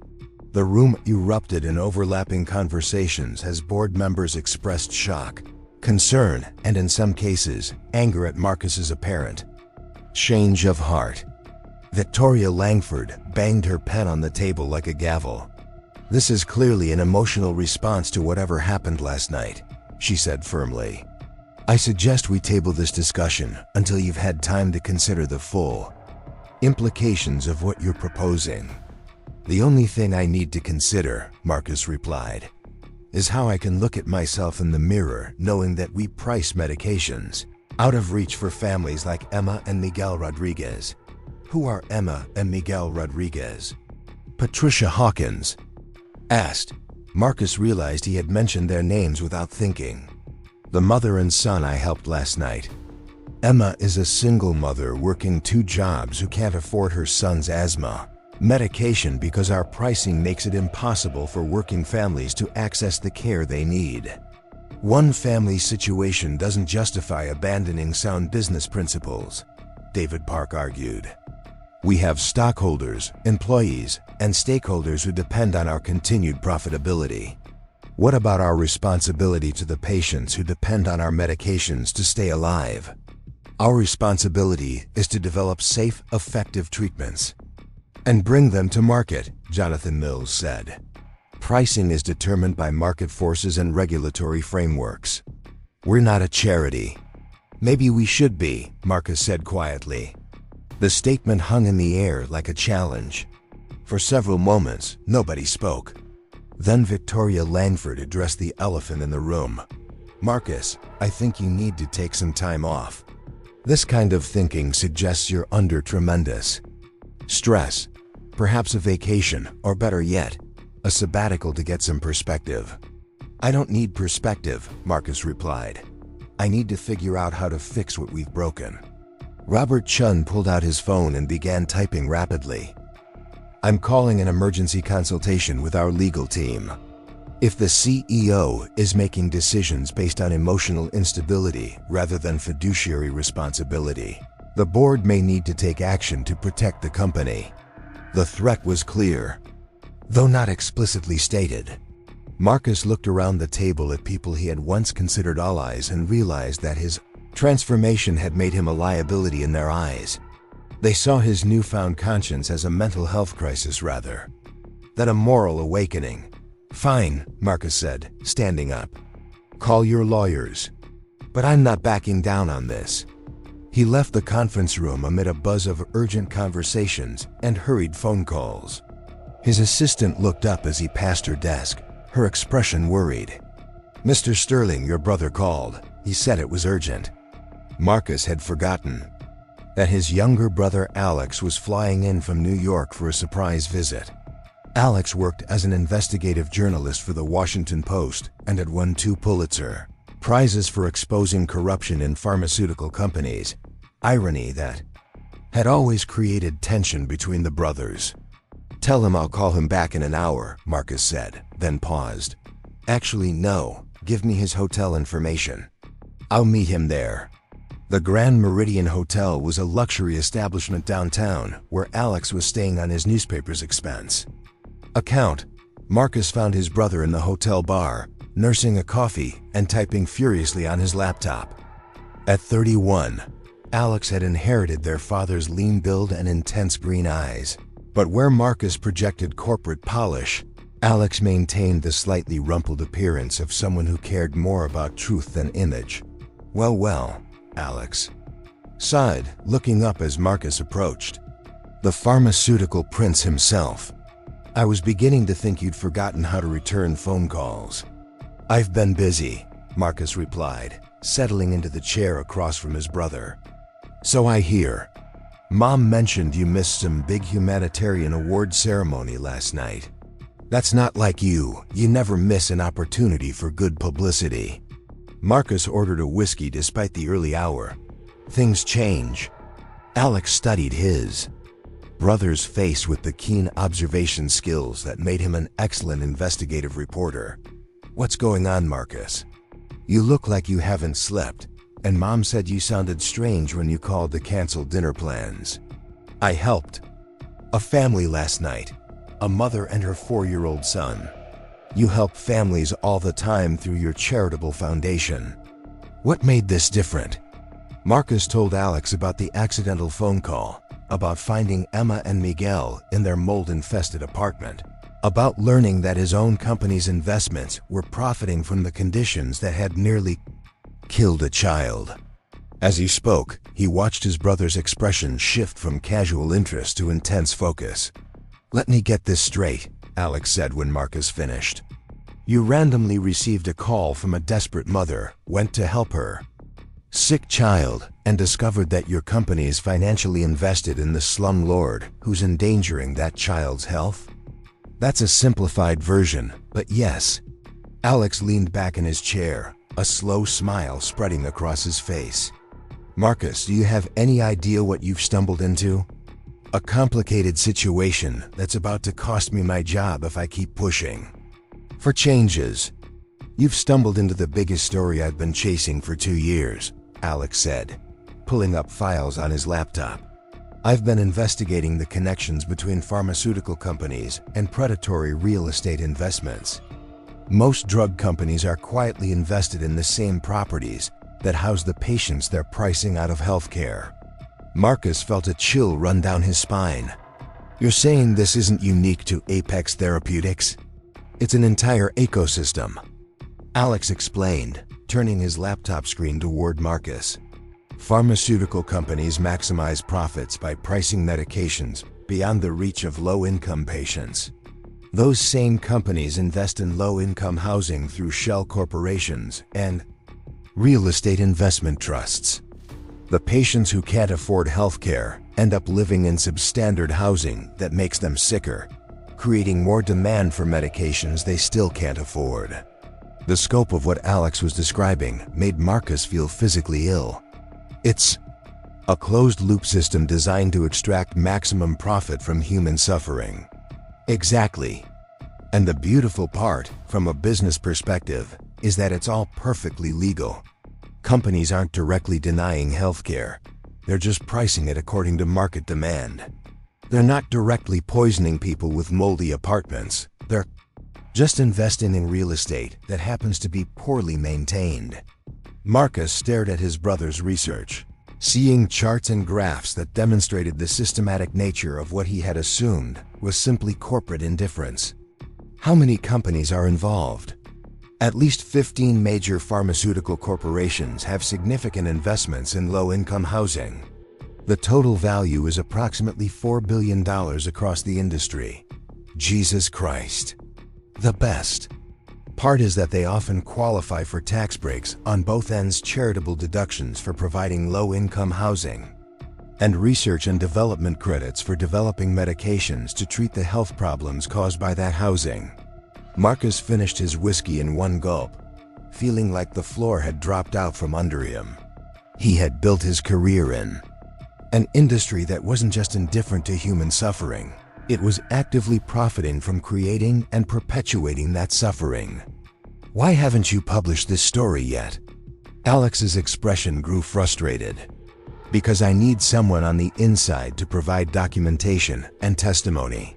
The room erupted in overlapping conversations as board members expressed shock, concern, and in some cases, anger at Marcus's apparent change of heart. Victoria Langford banged her pen on the table like a gavel. This is clearly an emotional response to whatever happened last night, she said firmly. I suggest we table this discussion until you've had time to consider the full implications of what you're proposing. The only thing I need to consider, Marcus replied, is how I can look at myself in the mirror knowing that we price medications out of reach for families like Emma and Miguel Rodriguez. Who are Emma and Miguel Rodriguez? Patricia Hawkins asked. Marcus realized he had mentioned their names without thinking. The mother and son I helped last night. Emma is a single mother working 2 jobs who can't afford her son's asthma medication because our pricing makes it impossible for working families to access the care they need. One family situation doesn't justify abandoning sound business principles, David Park argued. We have stockholders, employees, and stakeholders who depend on our continued profitability. What about our responsibility to the patients who depend on our medications to stay alive? Our responsibility is to develop safe, effective treatments and bring them to market, Jonathan Mills said. Pricing is determined by market forces and regulatory frameworks. We're not a charity. Maybe we should be, Marcus said quietly. The statement hung in the air like a challenge. For several moments, nobody spoke. Then Victoria Langford addressed the elephant in the room. Marcus, I think you need to take some time off. This kind of thinking suggests you're under tremendous stress. Perhaps a vacation, or better yet, a sabbatical to get some perspective. I don't need perspective, Marcus replied. I need to figure out how to fix what we've broken. Robert Chun pulled out his phone and began typing rapidly. I'm calling an emergency consultation with our legal team. If the CEO is making decisions based on emotional instability rather than fiduciary responsibility, the board may need to take action to protect the company. The threat was clear, though not explicitly stated. Marcus looked around the table at people he had once considered allies and realized that his transformation had made him a liability in their eyes. They saw his newfound conscience as a mental health crisis rather than a moral awakening. Fine, Marcus said, standing up. Call your lawyers. But I'm not backing down on this. He left the conference room amid a buzz of urgent conversations and hurried phone calls. His assistant looked up as he passed her desk, her expression worried. Mr. Sterling, your brother called. He said it was urgent. Marcus had forgotten that his younger brother Alex was flying in from New York for a surprise visit. Alex worked as an investigative journalist for the Washington Post and had won 2 Pulitzer Prizes for exposing corruption in pharmaceutical companies, irony that had always created tension between the brothers. Tell him I'll call him back in an hour, Marcus said, then paused. Actually, no. Give me his hotel information. I'll meet him there. The Grand Meridian Hotel was a luxury establishment downtown where Alex was staying on his newspaper's expense. Marcus found his brother in the hotel bar, nursing a coffee and typing furiously on his laptop. At 31, Alex had inherited their father's lean build and intense green eyes. But where Marcus projected corporate polish, Alex maintained the slightly rumpled appearance of someone who cared more about truth than image. Well, Alex sighed, looking up as Marcus approached. The pharmaceutical prince himself. I was beginning to think you'd forgotten how to return phone calls. I've been busy, Marcus replied, settling into the chair across from his brother. So I hear. Mom mentioned you missed some big humanitarian award ceremony last night. That's not like you. You never miss an opportunity for good publicity. Marcus ordered a whiskey despite the early hour. Things change. Alex studied his brother's face with the keen observation skills that made him an excellent investigative reporter. What's going on, Marcus? You look like you haven't slept, and Mom said you sounded strange when you called to cancel dinner plans. I helped a family last night, a mother and her 4-year-old son. You help families all the time through your charitable foundation. What made this different? Marcus told Alex about the accidental phone call, about finding Emma and Miguel in their mold-infested apartment, about learning that his own company's investments were profiting from the conditions that had nearly killed a child. As he spoke, he watched his brother's expression shift from casual interest to intense focus. Let me get this straight, Alex said when Marcus finished. You randomly received a call from a desperate mother, went to help her sick child, and discovered that your company is financially invested in the slumlord who's endangering that child's health? That's a simplified version, but yes. Alex leaned back in his chair, a slow smile spreading across his face. Marcus, do you have any idea what you've stumbled into? A complicated situation that's about to cost me my job if I keep pushing for changes. You've stumbled into the biggest story I've been chasing for 2 years, Alex said, pulling up files on his laptop. I've been investigating the connections between pharmaceutical companies and predatory real estate investments. Most drug companies are quietly invested in the same properties that house the patients they're pricing out of healthcare. Marcus felt a chill run down his spine. You're saying this isn't unique to Apex Therapeutics? It's an entire ecosystem. Alex explained, turning his laptop screen toward Marcus. Pharmaceutical companies maximize profits by pricing medications beyond the reach of low-income patients. Those same companies invest in low-income housing through shell corporations and real estate investment trusts. The patients who can't afford healthcare end up living in substandard housing that makes them sicker, creating more demand for medications they still can't afford. The scope of what Alex was describing made Marcus feel physically ill. It's a closed-loop system designed to extract maximum profit from human suffering. Exactly. And the beautiful part, from a business perspective, is that it's all perfectly legal. Companies aren't directly denying healthcare. They're just pricing it according to market demand. They're not directly poisoning people with moldy apartments. They're just investing in real estate that happens to be poorly maintained. Marcus stared at his brother's research, seeing charts and graphs that demonstrated the systematic nature of what he had assumed was simply corporate indifference. How many companies are involved? At least 15 major pharmaceutical corporations have significant investments in low-income housing. The total value is approximately $4 billion across the industry. Jesus Christ. The best part is that they often qualify for tax breaks on both ends, charitable deductions for providing low-income housing, and research and development credits for developing medications to treat the health problems caused by that housing. Marcus finished his whiskey in one gulp, feeling like the floor had dropped out from under him. He had built his career in an industry that wasn't just indifferent to human suffering, It was actively profiting from creating and perpetuating that suffering. Why haven't you published this story yet? Alex's expression grew frustrated. Because I need someone on the inside to provide documentation and testimony.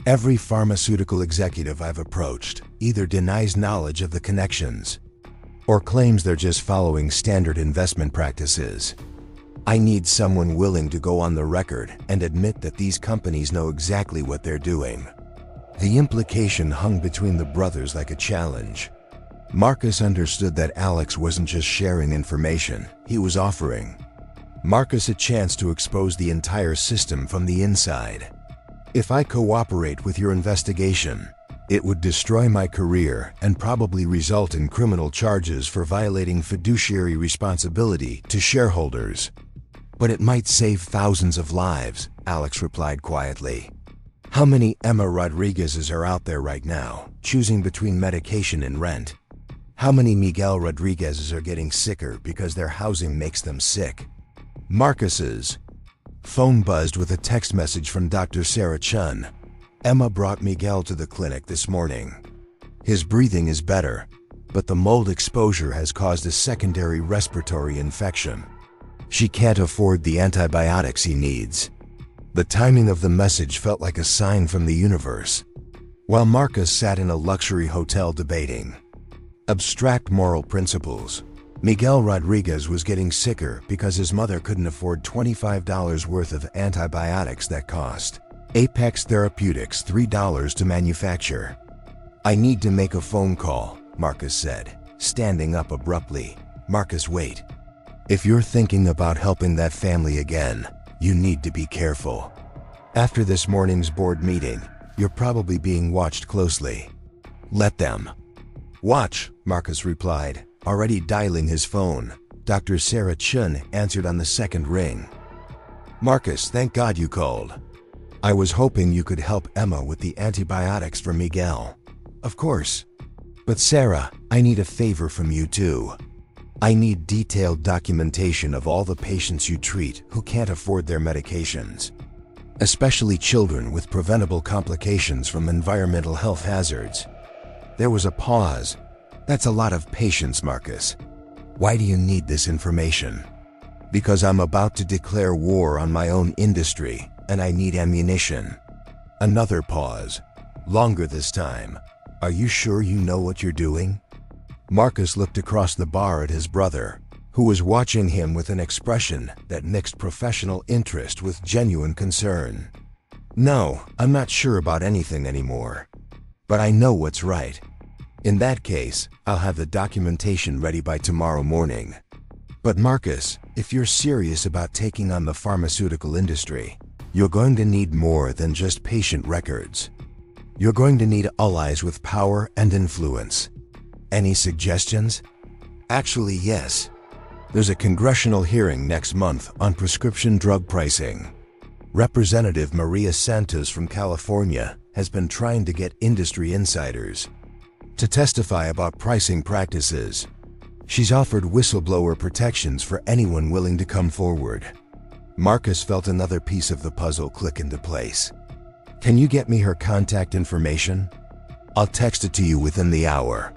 Every pharmaceutical executive I've approached either denies knowledge of the connections or claims they're just following standard investment practices. I need someone willing to go on the record and admit that these companies know exactly what they're doing. The implication hung between the brothers like a challenge. Marcus understood that Alex wasn't just sharing information, he was offering Marcus a chance to expose the entire system from the inside. If I cooperate with your investigation, it would destroy my career and probably result in criminal charges for violating fiduciary responsibility to shareholders. But it might save thousands of lives, Alex replied quietly. How many Emma Rodriguezes are out there right now, choosing between medication and rent? How many Miguel Rodriguezes are getting sicker because their housing makes them sick? Marcus's phone buzzed with a text message from Dr. Sarah Chun. Emma brought Miguel to the clinic this morning. His breathing is better, but the mold exposure has caused a secondary respiratory infection. She can't afford the antibiotics he needs. The timing of the message felt like a sign from the universe. While Marcus sat in a luxury hotel debating abstract moral principles, Miguel Rodriguez was getting sicker because his mother couldn't afford $25 worth of antibiotics that cost Apex Therapeutics $3 to manufacture. I need to make a phone call, Marcus said, standing up abruptly. Marcus, wait. If you're thinking about helping that family again, you need to be careful. After this morning's board meeting, you're probably being watched closely. Let them watch, Marcus replied, already dialing his phone. Dr. Sarah Chun answered on the second ring. Marcus, thank God you called. I was hoping you could help Emma with the antibiotics for Miguel. Of course. But Sarah, I need a favor from you too. I need detailed documentation of all the patients you treat who can't afford their medications, especially children with preventable complications from environmental health hazards. There was a pause. That's a lot of patience, Marcus. Why do you need this information? Because I'm about to declare war on my own industry, and I need ammunition. Another pause. Longer this time. Are you sure you know what you're doing? Marcus looked across the bar at his brother, who was watching him with an expression that mixed professional interest with genuine concern. No, I'm not sure about anything anymore. But I know what's right. In that case, I'll have the documentation ready by tomorrow morning. But Marcus, if you're serious about taking on the pharmaceutical industry, you're going to need more than just patient records. You're going to need allies with power and influence. Any suggestions? Actually, yes. There's a congressional hearing next month on prescription drug pricing. Representative Maria Santos from California has been trying to get industry insiders to testify about pricing practices. She's offered whistleblower protections for anyone willing to come forward. Marcus felt another piece of the puzzle click into place. Can you get me her contact information? I'll text it to you within the hour.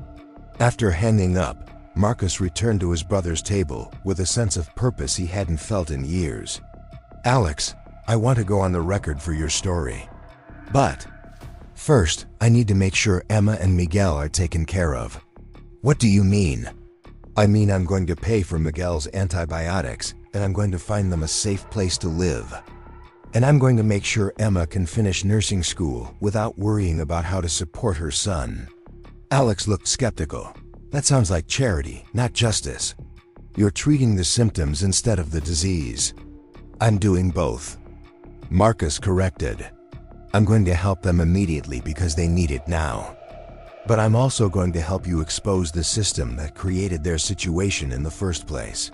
After hanging up, Marcus returned to his brother's table with a sense of purpose he hadn't felt in years. Alex, I want to go on the record for your story. But first, I need to make sure Emma and Miguel are taken care of. What do you mean? I mean I'm going to pay for Miguel's antibiotics, and I'm going to find them a safe place to live. And I'm going to make sure Emma can finish nursing school without worrying about how to support her son. Alex looked skeptical. That sounds like charity, not justice. You're treating the symptoms instead of the disease. I'm doing both. Marcus corrected. I'm going to help them immediately because they need it now. But I'm also going to help you expose the system that created their situation in the first place.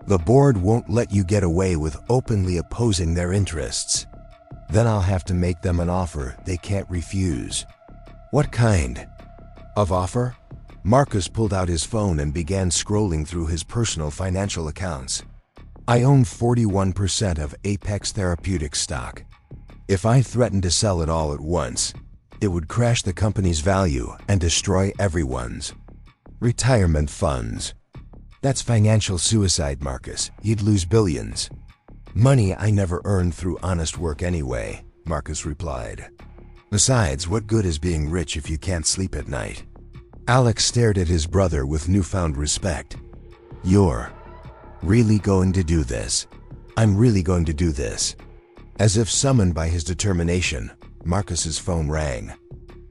The board won't let you get away with openly opposing their interests. Then I'll have to make them an offer they can't refuse. What kind of offer? Marcus pulled out his phone and began scrolling through his personal financial accounts. I own 41% of Apex Therapeutics stock. If I threatened to sell it all at once, it would crash the company's value and destroy everyone's. Retirement funds. That's financial suicide, Marcus. You'd lose billions. Money I never earned through honest work anyway, Marcus replied. Besides, what good is being rich if you can't sleep at night? Alex stared at his brother with newfound respect. You're really going to do this? I'm really going to do this. As if summoned by his determination, Marcus's phone rang.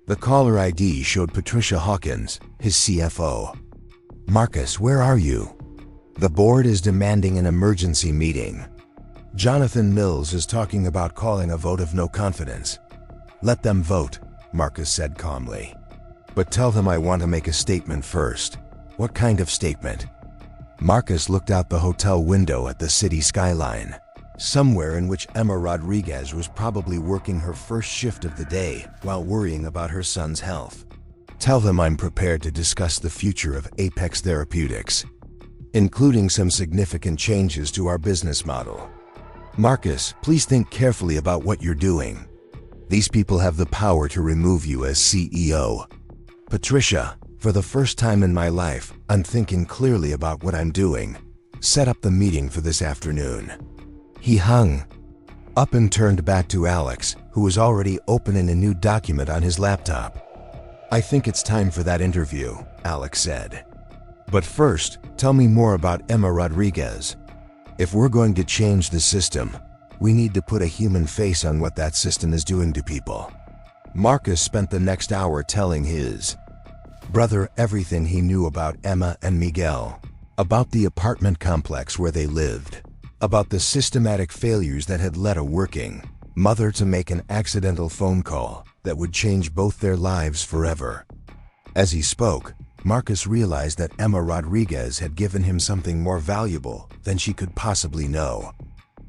The caller ID showed Patricia Hawkins, his CFO. Marcus, where are you? The board is demanding an emergency meeting. Jonathan Mills is talking about calling a vote of no confidence. Let them vote, Marcus said calmly. But tell them I want to make a statement first. What kind of statement? Marcus looked out the hotel window at the city skyline, somewhere in which Emma Rodriguez was probably working her first shift of the day while worrying about her son's health. Tell them I'm prepared to discuss the future of Apex Therapeutics, including some significant changes to our business model. Marcus, please think carefully about what you're doing. These people have the power to remove you as CEO. Patricia, for the first time in my life, I'm thinking clearly about what I'm doing. Set up the meeting for this afternoon. He hung up and turned back to Alex, who was already opening a new document on his laptop. I think it's time for that interview, Alex said. But first, tell me more about Emma Rodriguez. If we're going to change the system, we need to put a human face on what that system is doing to people. Marcus spent the next hour telling his brother everything he knew about Emma and Miguel, about the apartment complex where they lived, about the systematic failures that had led a working mother to make an accidental phone call that would change both their lives forever. As he spoke, Marcus realized that Emma Rodriguez had given him something more valuable than she could possibly know.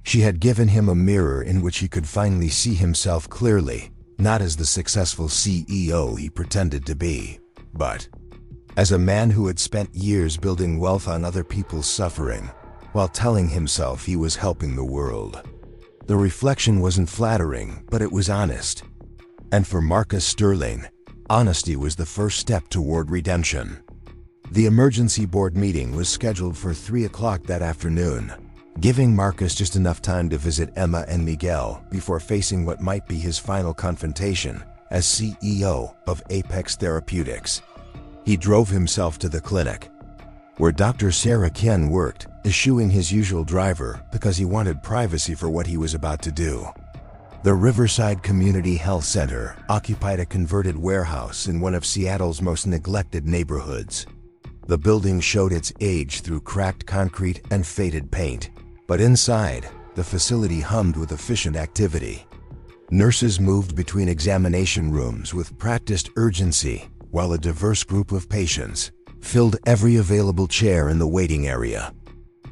She had given him a mirror in which he could finally see himself clearly, not as the successful CEO he pretended to be, but as a man who had spent years building wealth on other people's suffering, while telling himself he was helping the world. The reflection wasn't flattering, but it was honest. And for Marcus Sterling, honesty was the first step toward redemption. The emergency board meeting was scheduled for 3 o'clock that afternoon, giving Marcus just enough time to visit Emma and Miguel before facing what might be his final confrontation as CEO of Apex Therapeutics. He drove himself to the clinic, where Dr. Sarah Ken worked, eschewing his usual driver because he wanted privacy for what he was about to do. The Riverside Community Health Center occupied a converted warehouse in one of Seattle's most neglected neighborhoods. The building showed its age through cracked concrete and faded paint, but inside, the facility hummed with efficient activity. Nurses moved between examination rooms with practiced urgency, while a diverse group of patients filled every available chair in the waiting area.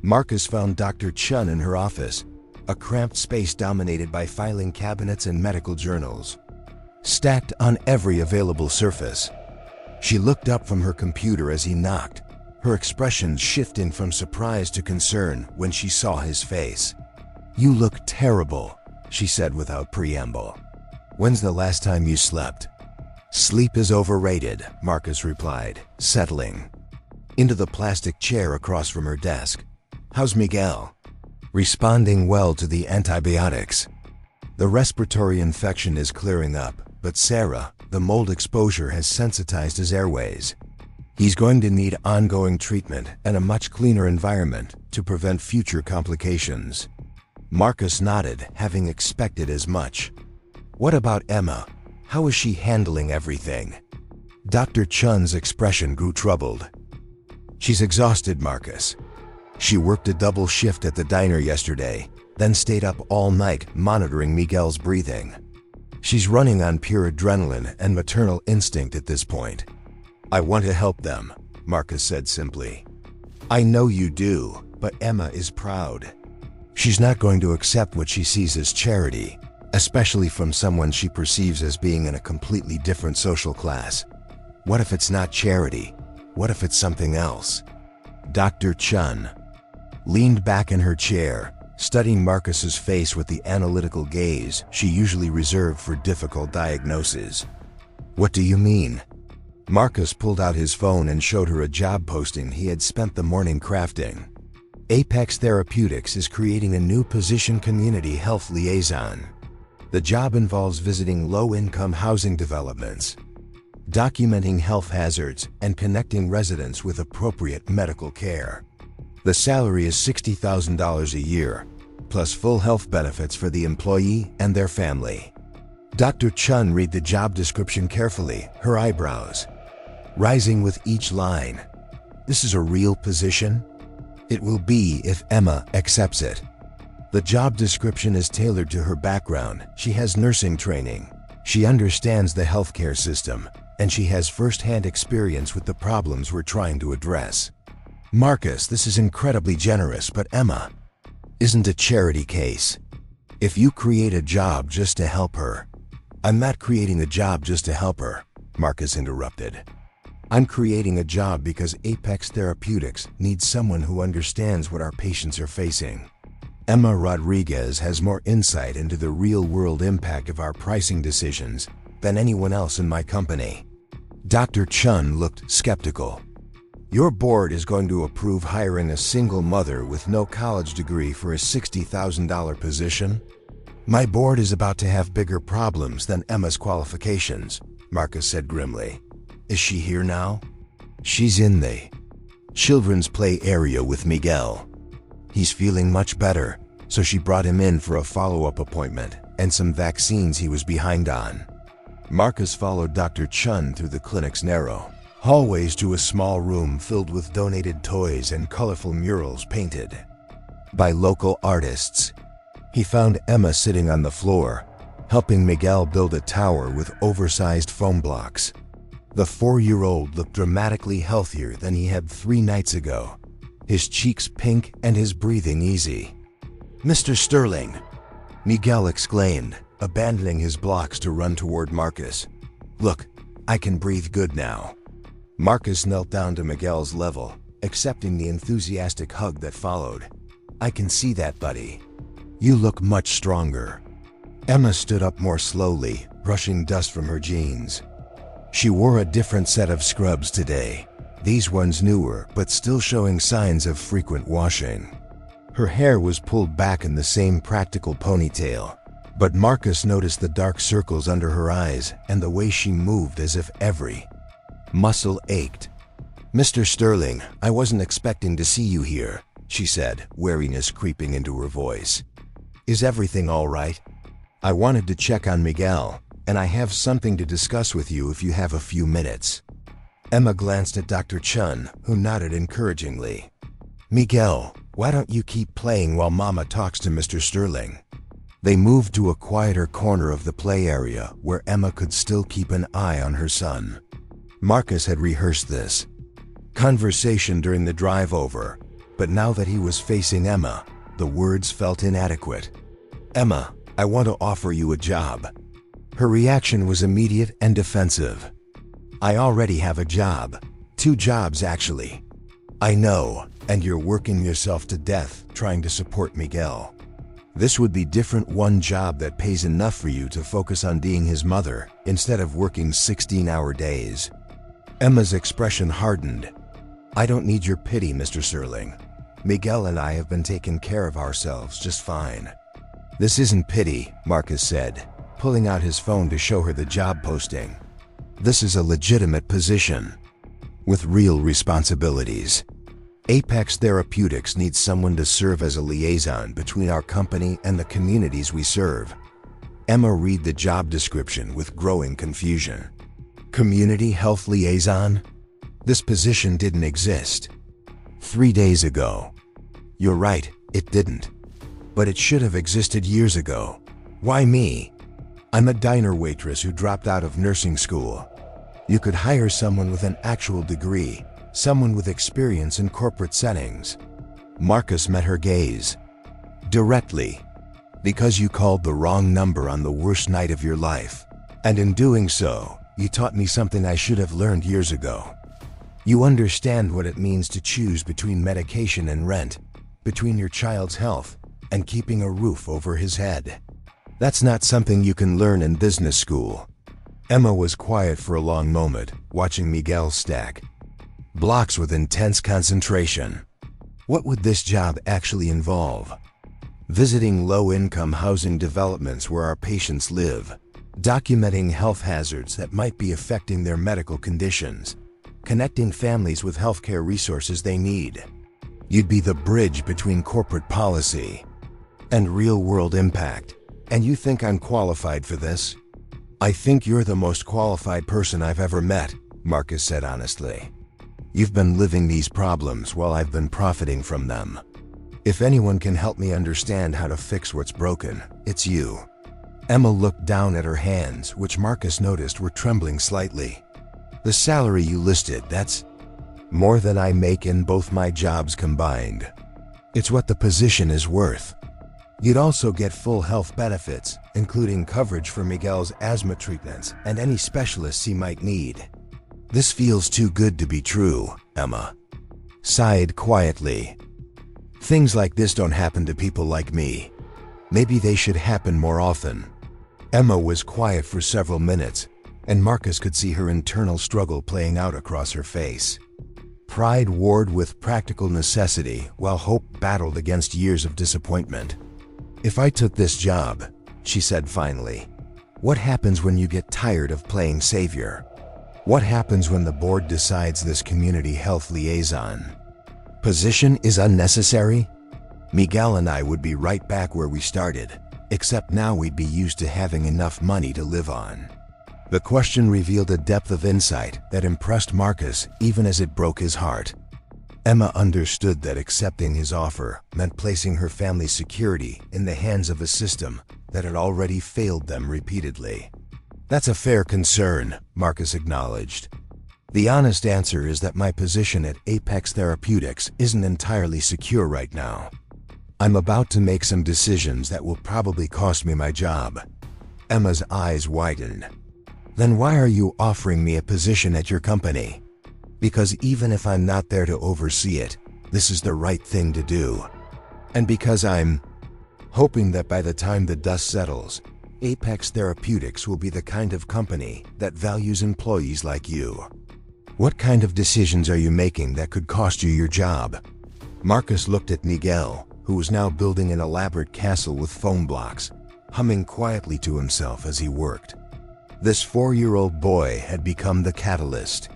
Marcus found Dr. Chun in her office, a cramped space dominated by filing cabinets and medical journals, stacked on every available surface. She looked up from her computer as he knocked, her expression shifting from surprise to concern when she saw his face. "You look terrible," she said without preamble. "When's the last time you slept?" "Sleep is overrated," Marcus replied, settling into the plastic chair across from her desk. "How's Miguel?" "Responding well to the antibiotics. The respiratory infection is clearing up, but Sarah, the mold exposure has sensitized his airways. He's going to need ongoing treatment and a much cleaner environment to prevent future complications." Marcus nodded, having expected as much. "What about Emma? How is she handling everything?" Dr. Chun's expression grew troubled. "She's exhausted, Marcus. She worked a double shift at the diner yesterday, then stayed up all night monitoring Miguel's breathing. She's running on pure adrenaline and maternal instinct at this point." "I want to help them," Marcus said simply. "I know you do, but Emma is proud. She's not going to accept what she sees as charity, especially from someone she perceives as being in a completely different social class. What if it's not charity? What if it's something else?" Dr. Chun leaned back in her chair, studying Marcus's face with the analytical gaze she usually reserved for difficult diagnoses. "What do you mean?" Marcus pulled out his phone and showed her a job posting he had spent the morning crafting. Apex Therapeutics is creating a new position, community health liaison. The job involves visiting low-income housing developments, documenting health hazards, and connecting residents with appropriate medical care. The salary is $60,000 a year, plus full health benefits for the employee and their family. Dr. Chun read the job description carefully, her eyebrows rising with each line. "This is a real position?" "It will be if Emma accepts it." The job description is tailored to her background. She has nursing training. She understands the healthcare system, and she has first-hand experience with the problems we're trying to address. "Marcus, this is incredibly generous, but Emma isn't a charity case. If you create a job just to help her—" "I'm not creating a job just to help her," Marcus interrupted. "I'm creating a job because Apex Therapeutics needs someone who understands what our patients are facing. Emma Rodriguez has more insight into the real-world impact of our pricing decisions than anyone else in my company." Dr. Chun looked skeptical. "Your board is going to approve hiring a single mother with no college degree for a $60,000 position?" "My board is about to have bigger problems than Emma's qualifications," Marcus said grimly. "Is she here now?" "She's in the children's play area with Miguel. He's feeling much better, so she brought him in for a follow-up appointment and some vaccines he was behind on." Marcus followed Dr. Chun through the clinic's narrow hallways to a small room filled with donated toys and colorful murals painted by local artists. He found Emma sitting on the floor, helping Miguel build a tower with oversized foam blocks. The 4-year-old looked dramatically healthier than he had 3 nights ago, his cheeks pink and his breathing easy. "Mr. Sterling!" Miguel exclaimed, abandoning his blocks to run toward Marcus. "Look, I can breathe good now." Marcus knelt down to Miguel's level, accepting the enthusiastic hug that followed. "I can see that, buddy. You look much stronger." Emma stood up more slowly, brushing dust from her jeans. She wore a different set of scrubs today, these ones newer but still showing signs of frequent washing. Her hair was pulled back in the same practical ponytail, but Marcus noticed the dark circles under her eyes and the way she moved as if every muscle ached. "Mr. Sterling, I wasn't expecting to see you here," she said, wariness creeping into her voice. "Is everything all right? I wanted to check on Miguel, and I have something to discuss with you if you have a few minutes." Emma glanced at Dr. Chun, who nodded encouragingly. "Miguel, why don't you keep playing while Mama talks to Mr. Sterling?" They moved to a quieter corner of the play area where Emma could still keep an eye on her son. Marcus had rehearsed this conversation during the drive over, but now that he was facing Emma, the words felt inadequate. "Emma, I want to offer you a job." Her reaction was immediate and defensive. "I already have a job. 2 jobs, actually." "I know, and you're working yourself to death trying to support Miguel. This would be different, one job that pays enough for you to focus on being his mother instead of working 16-hour days." Emma's expression hardened. "I don't need your pity, Mr. Sterling. Miguel and I have been taking care of ourselves just fine." "This isn't pity," Marcus said, pulling out his phone to show her the job posting. "This is a legitimate position with real responsibilities. Apex Therapeutics needs someone to serve as a liaison between our company and the communities we serve." Emma read the job description with growing confusion. Community health liaison? This position didn't exist 3 days ago. "You're right, it didn't. But it should have existed years ago. Why me? I'm a diner waitress who dropped out of nursing school. You could hire someone with an actual degree, someone with experience in corporate settings." Marcus met her gaze directly. "Because you called the wrong number on the worst night of your life. And in doing so, you taught me something I should have learned years ago. You understand what it means to choose between medication and rent, between your child's health and keeping a roof over his head. That's not something you can learn in business school. Emma was quiet for a long moment, watching Miguel stack blocks with intense concentration. What would this job actually involve? Visiting low-income housing developments where our patients live, documenting health hazards that might be affecting their medical conditions, connecting families with healthcare resources they need. You'd be the bridge between corporate policy and real-world impact. And you think I'm qualified for this? I think you're the most qualified person I've ever met, Marcus said honestly. You've been living these problems while I've been profiting from them. If anyone can help me understand how to fix what's broken, it's you. Emma looked down at her hands, which Marcus noticed were trembling slightly. The salary you listed, that's more than I make in both my jobs combined. It's what the position is worth. You'd also get full health benefits, including coverage for Miguel's asthma treatments and any specialists he might need. This feels too good to be true, Emma sighed quietly. Things like this don't happen to people like me. Maybe they should happen more often. Emma was quiet for several minutes, and Marcus could see her internal struggle playing out across her face. Pride warred with practical necessity, while hope battled against years of disappointment. If I took this job, she said finally, what happens when you get tired of playing savior? What happens when the board decides this community health liaison position is unnecessary? Miguel and I would be right back where we started, except now we'd be used to having enough money to live on. The question revealed a depth of insight that impressed Marcus even as it broke his heart. Emma understood that accepting his offer meant placing her family's security in the hands of a system that had already failed them repeatedly. That's a fair concern, Marcus acknowledged. The honest answer is that my position at Apex Therapeutics isn't entirely secure right now. I'm about to make some decisions that will probably cost me my job. Emma's eyes widened. Then why are you offering me a position at your company? Because even if I'm not there to oversee it, this is the right thing to do. And because I'm hoping that by the time the dust settles, Apex Therapeutics will be the kind of company that values employees like you. What kind of decisions are you making that could cost you your job? Marcus looked at Miguel, who was now building an elaborate castle with foam blocks, humming quietly to himself as he worked. This 4-year-old boy had become the catalyst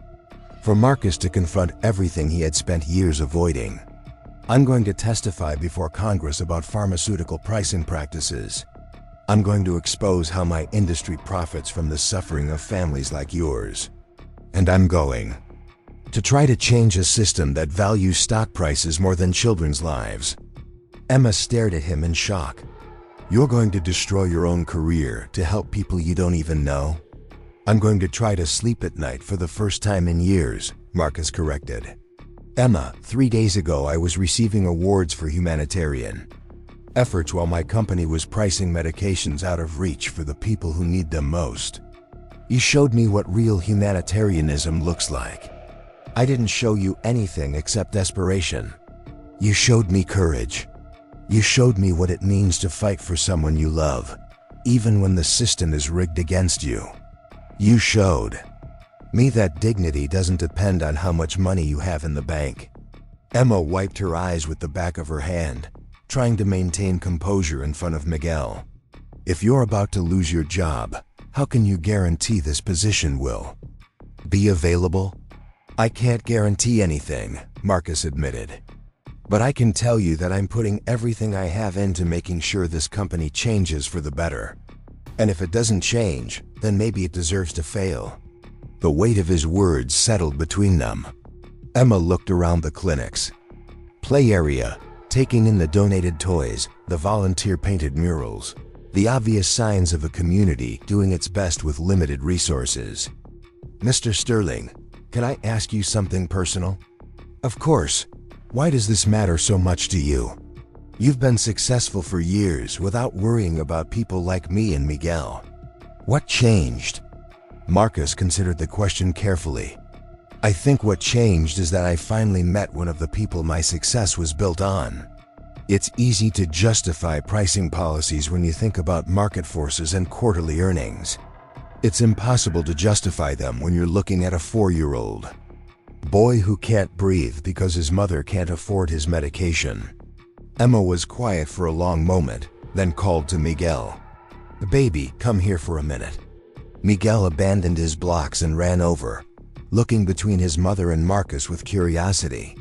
for Marcus to confront everything he had spent years avoiding. I'm going to testify before Congress about pharmaceutical pricing practices. I'm going to expose how my industry profits from the suffering of families like yours. And I'm going to try to change a system that values stock prices more than children's lives. Emma stared at him in shock. You're going to destroy your own career to help people you don't even know? I'm going to try to sleep at night for the first time in years, Marcus corrected. Emma, 3 days ago I was receiving awards for Humanitarian efforts while my company was pricing medications out of reach for the people who need them most. You showed me what real humanitarianism looks like. I didn't show you anything except desperation. You showed me courage. You showed me what it means to fight for someone you love, even when the system is rigged against you. You showed me that dignity doesn't depend on how much money you have in the bank. Emma wiped her eyes with the back of her hand, trying to maintain composure in front of Miguel. If you're about to lose your job, how can you guarantee this position will be available? I can't guarantee anything, Marcus admitted. But I can tell you that I'm putting everything I have into making sure this company changes for the better. And if it doesn't change, then maybe it deserves to fail. The weight of his words settled between them. Emma looked around the clinic's play area, taking in the donated toys, the volunteer-painted murals, the obvious signs of a community doing its best with limited resources. Mr. Sterling, can I ask you something personal? Of course. Why does this matter so much to you? You've been successful for years without worrying about people like me and Miguel. What changed? Marcus considered the question carefully. I think what changed is that I finally met one of the people my success was built on. It's easy to justify pricing policies when you think about market forces and quarterly earnings. It's impossible to justify them when you're looking at a 4-year-old boy who can't breathe because his mother can't afford his medication. Emma was quiet for a long moment, then called to Miguel. "Baby, come here for a minute." Miguel abandoned his blocks and ran over, looking between his mother and Marcus with curiosity.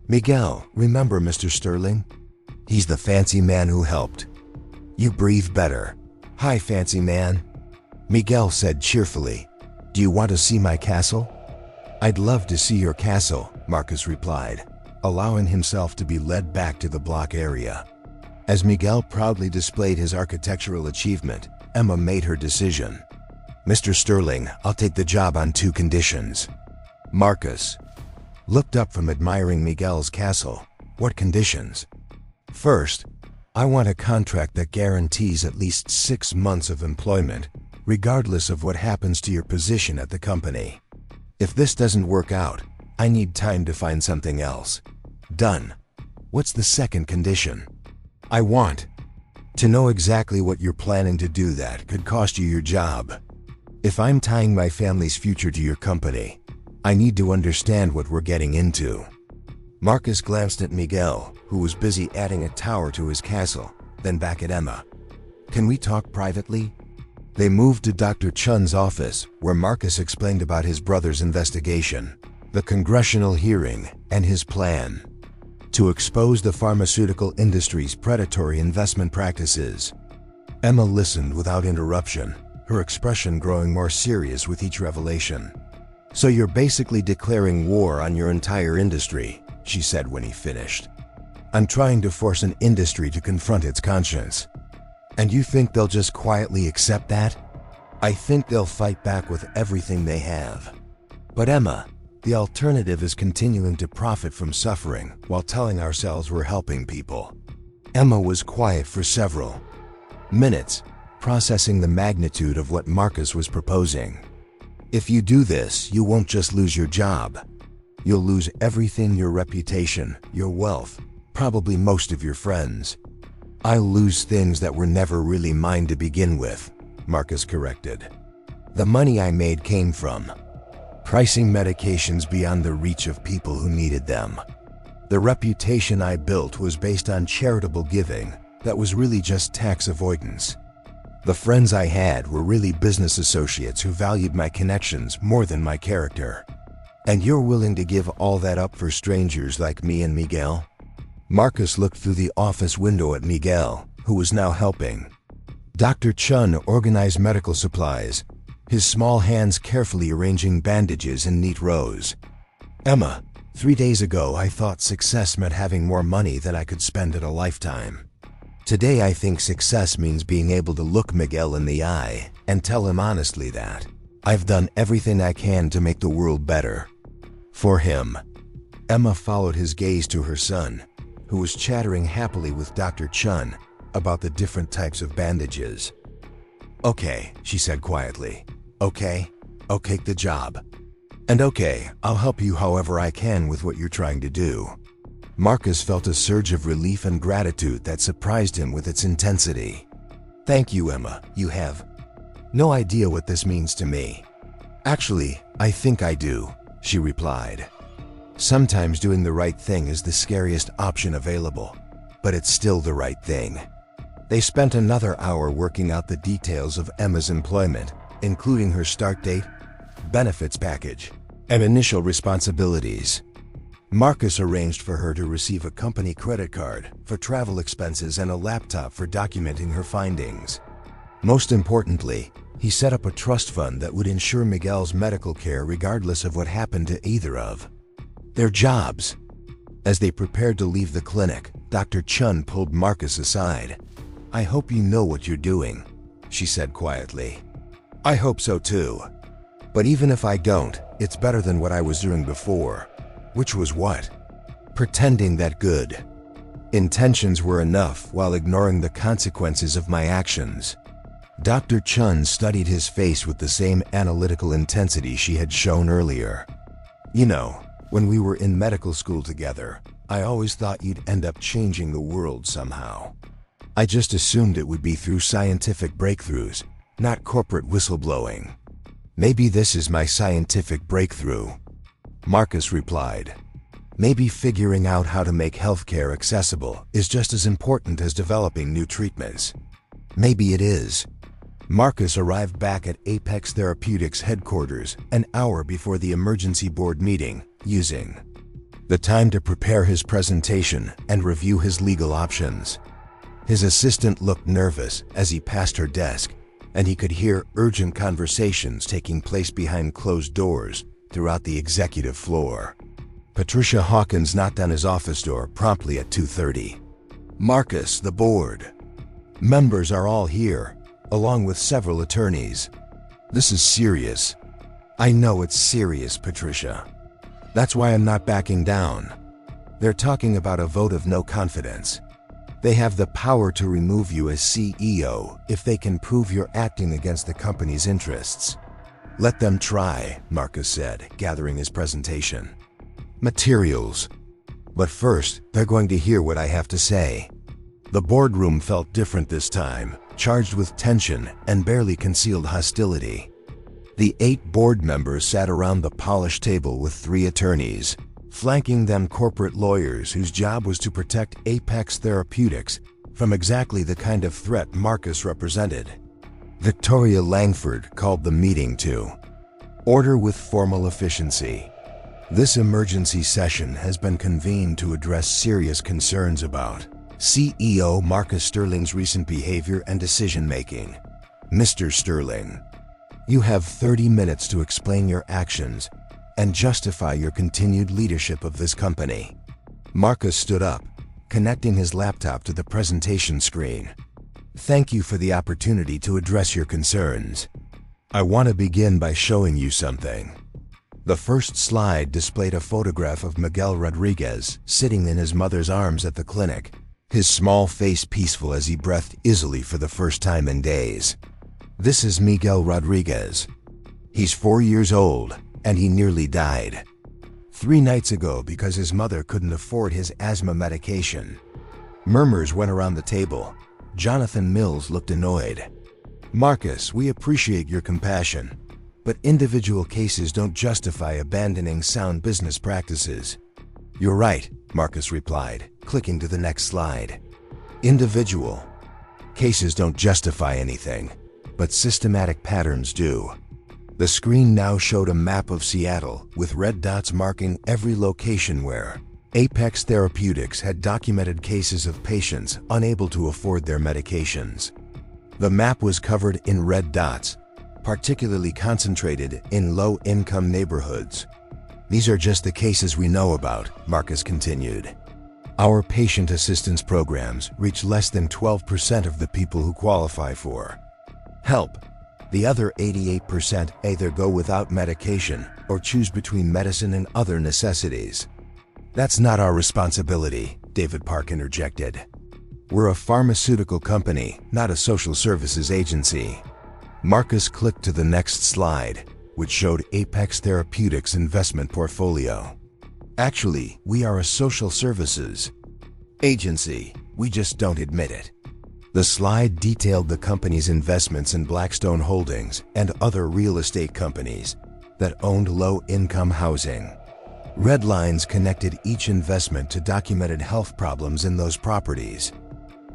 "Miguel, remember Mr. Sterling? He's the fancy man who helped you breathe better." "Hi, fancy man," Miguel said cheerfully. "Do you want to see my castle?" "I'd love to see your castle," Marcus replied, allowing himself to be led back to the block area. As Miguel proudly displayed his architectural achievement, Emma made her decision. "Mr. Sterling, I'll take the job on 2 conditions." Marcus looked up from admiring Miguel's castle. "What conditions?" "First, I want a contract that guarantees at least 6 months of employment, regardless of what happens to your position at the company. If this doesn't work out, I need time to find something else." "Done." "What's the second condition?" "I want to know exactly what you're planning to do that could cost you your job. If I'm tying my family's future to your company, I need to understand what we're getting into." Marcus glanced at Miguel, who was busy adding a tower to his castle, then back at Emma. "Can we talk privately?" They moved to Dr. Chun's office, where Marcus explained about his brother's investigation, the congressional hearing, and his plan to expose the pharmaceutical industry's predatory investment practices. Emma listened without interruption, her expression growing more serious with each revelation. "So you're basically declaring war on your entire industry," she said when he finished. "I'm trying to force an industry to confront its conscience. And you think they'll just quietly accept that?" "I think they'll fight back with everything they have." "But Emma, the alternative is continuing to profit from suffering while telling ourselves we're helping people." Emma was quiet for several minutes, processing the magnitude of what Marcus was proposing. "If you do this, you won't just lose your job. You'll lose everything: your reputation, your wealth, probably most of your friends." "I'll lose things that were never really mine to begin with," Marcus corrected. "The money I made came from pricing medications beyond the reach of people who needed them. The reputation I built was based on charitable giving that was really just tax avoidance. The friends I had were really business associates who valued my connections more than my character. And you're willing to give all that up for strangers like me and Miguel?" Marcus looked through the office window at Miguel, who was now helping Dr. Chun organize medical supplies, his small hands carefully arranging bandages in neat rows. "Emma, 3 days ago I thought success meant having more money than I could spend in a lifetime. Today I think success means being able to look Miguel in the eye and tell him honestly that I've done everything I can to make the world better for him." Emma followed his gaze to her son, who was chattering happily with Dr. Chun about the different types of bandages. "Okay," she said quietly. "Okay, I'll take the job. And okay, I'll help you however I can with what you're trying to do." Marcus felt a surge of relief and gratitude that surprised him with its intensity. "Thank you, Emma. You have no idea what this means to me." "Actually, I think I do," she replied. "Sometimes doing the right thing is the scariest option available, but it's still the right thing." They spent another hour working out the details of Emma's employment, including her start date, benefits package, and initial responsibilities. Marcus arranged for her to receive a company credit card for travel expenses and a laptop for documenting her findings. Most importantly, he set up a trust fund that would ensure Miguel's medical care regardless of what happened to either of their jobs. As they prepared to leave the clinic, Dr. Chun pulled Marcus aside. "I hope you know what you're doing," she said quietly. "I hope so too. But even if I don't, it's better than what I was doing before." "Which was what?" "Pretending that good intentions were enough while ignoring the consequences of my actions." Dr. Chun studied his face with the same analytical intensity she had shown earlier. "You know, when we were in medical school together, I always thought you'd end up changing the world somehow. I just assumed it would be through scientific breakthroughs, not corporate whistleblowing. Maybe this is my scientific breakthrough, Marcus replied. Maybe figuring out how to make healthcare accessible is just as important as developing new treatments. Maybe it is. Marcus arrived back at Apex Therapeutics headquarters an hour before the emergency board meeting, using the time to prepare his presentation and review his legal options. His assistant looked nervous as he passed her desk, and he could hear urgent conversations taking place behind closed doors throughout the executive floor. Patricia Hawkins knocked on his office door promptly at 2:30. Marcus, the board members are all here, along with several attorneys. This is serious. I know it's serious, Patricia. That's why I'm not backing down. They're talking about a vote of no confidence. They have the power to remove you as CEO if they can prove you're acting against the company's interests. Let them try, Marcus said, gathering his presentation materials. But first, they're going to hear what I have to say. The boardroom felt different this time, charged with tension and barely concealed hostility. The 8 board members sat around the polished table with 3 attorneys, flanking them corporate lawyers whose job was to protect Apex Therapeutics from exactly the kind of threat Marcus represented. Victoria Langford called the meeting to order with formal efficiency. This emergency session has been convened to address serious concerns about CEO Marcus Sterling's recent behavior and decision-making. Mr. Sterling, you have 30 minutes to explain your actions and justify your continued leadership of this company. Marcus stood up, connecting his laptop to the presentation screen. Thank you for the opportunity to address your concerns. I want to begin by showing you something. The first slide displayed a photograph of Miguel Rodriguez sitting in his mother's arms at the clinic, his small face peaceful as he breathed easily for the first time in days. This is Miguel Rodriguez. He's 4 years old, and he nearly died 3 nights ago because his mother couldn't afford his asthma medication. Murmurs went around the table. Jonathan Mills looked annoyed. Marcus, we appreciate your compassion, but individual cases don't justify abandoning sound business practices. You're right, Marcus replied, clicking to the next slide. Individual cases don't justify anything, but systematic patterns do. The screen now showed a map of Seattle with red dots marking every location where Apex Therapeutics had documented cases of patients unable to afford their medications. The map was covered in red dots, particularly concentrated in low-income neighborhoods. These are just the cases we know about, Marcus continued. Our patient assistance programs reach less than 12% of the people who qualify for help. The other 88% either go without medication or choose between medicine and other necessities. That's not our responsibility, David Park interjected. We're a pharmaceutical company, not a social services agency. Marcus clicked to the next slide, which showed Apex Therapeutics' investment portfolio. Actually, we are a social services agency. We just don't admit it. The slide detailed the company's investments in Blackstone Holdings and other real estate companies that owned low-income housing. Red lines connected each investment to documented health problems in those properties.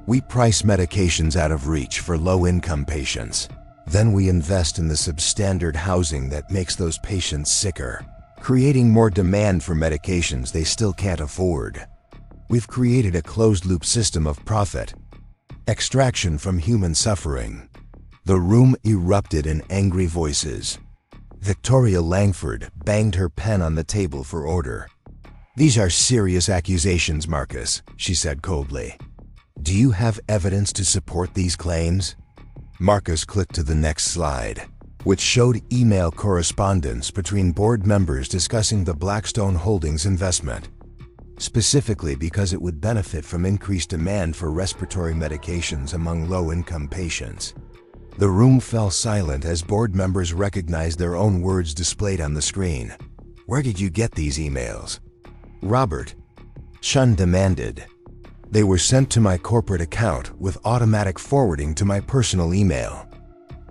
We price medications out of reach for low-income patients. Then we invest in the substandard housing that makes those patients sicker, creating more demand for medications they still can't afford. We've created a closed-loop system of profit extraction from human suffering. The room erupted in angry voices. Victoria Langford banged her pen on the table for order. These are serious accusations, Marcus, she said coldly. Do you have evidence to support these claims? Marcus clicked to the next slide, which showed email correspondence between board members discussing the Blackstone Holdings investment, specifically because it would benefit from increased demand for respiratory medications among low-income patients. The room fell silent as board members recognized their own words displayed on the screen. Where did you get these emails? Robert, Chun demanded. They were sent to my corporate account with automatic forwarding to my personal email.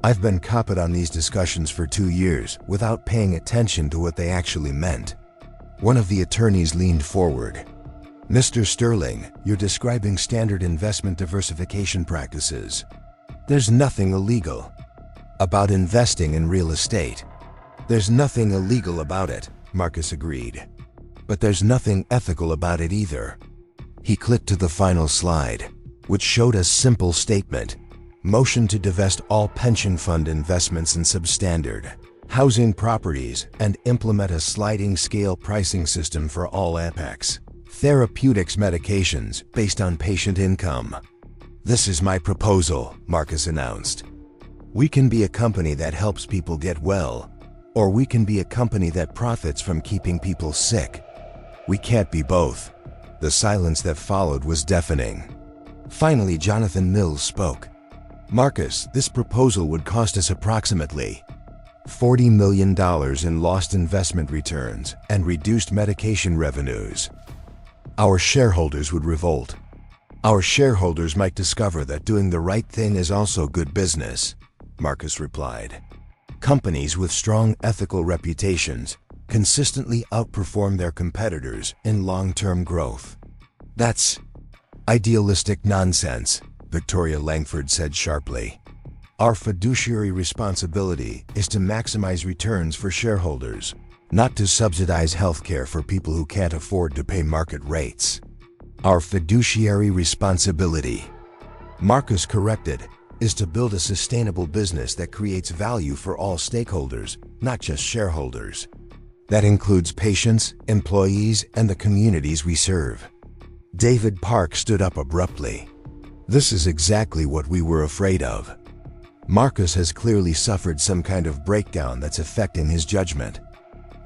I've been copied on these discussions for 2 years without paying attention to what they actually meant. One of the attorneys leaned forward. Mr. Sterling, you're describing standard investment diversification practices. There's nothing illegal about investing in real estate. There's nothing illegal about it, Marcus agreed. But there's nothing ethical about it either. He clicked to the final slide, which showed a simple statement. Motion to divest all pension fund investments in substandard housing properties and implement a sliding scale pricing system for all Apex Therapeutics medications based on patient income. This is my proposal, Marcus announced. We can be a company that helps people get well, or we can be a company that profits from keeping people sick. We can't be both. The silence that followed was deafening. Finally, Jonathan Mills spoke. Marcus, this proposal would cost us approximately $40 million in lost investment returns and reduced medication revenues. Our shareholders would revolt. Our shareholders might discover that doing the right thing is also good business, Marcus replied. Companies with strong ethical reputations consistently outperform their competitors in long-term growth. That's idealistic nonsense, Victoria Langford said sharply. Our fiduciary responsibility is to maximize returns for shareholders, not to subsidize healthcare for people who can't afford to pay market rates. Our fiduciary responsibility, Marcus corrected, is to build a sustainable business that creates value for all stakeholders, not just shareholders. That includes patients, employees, and the communities we serve. David Park stood up abruptly. This is exactly what we were afraid of. Marcus has clearly suffered some kind of breakdown that's affecting his judgment.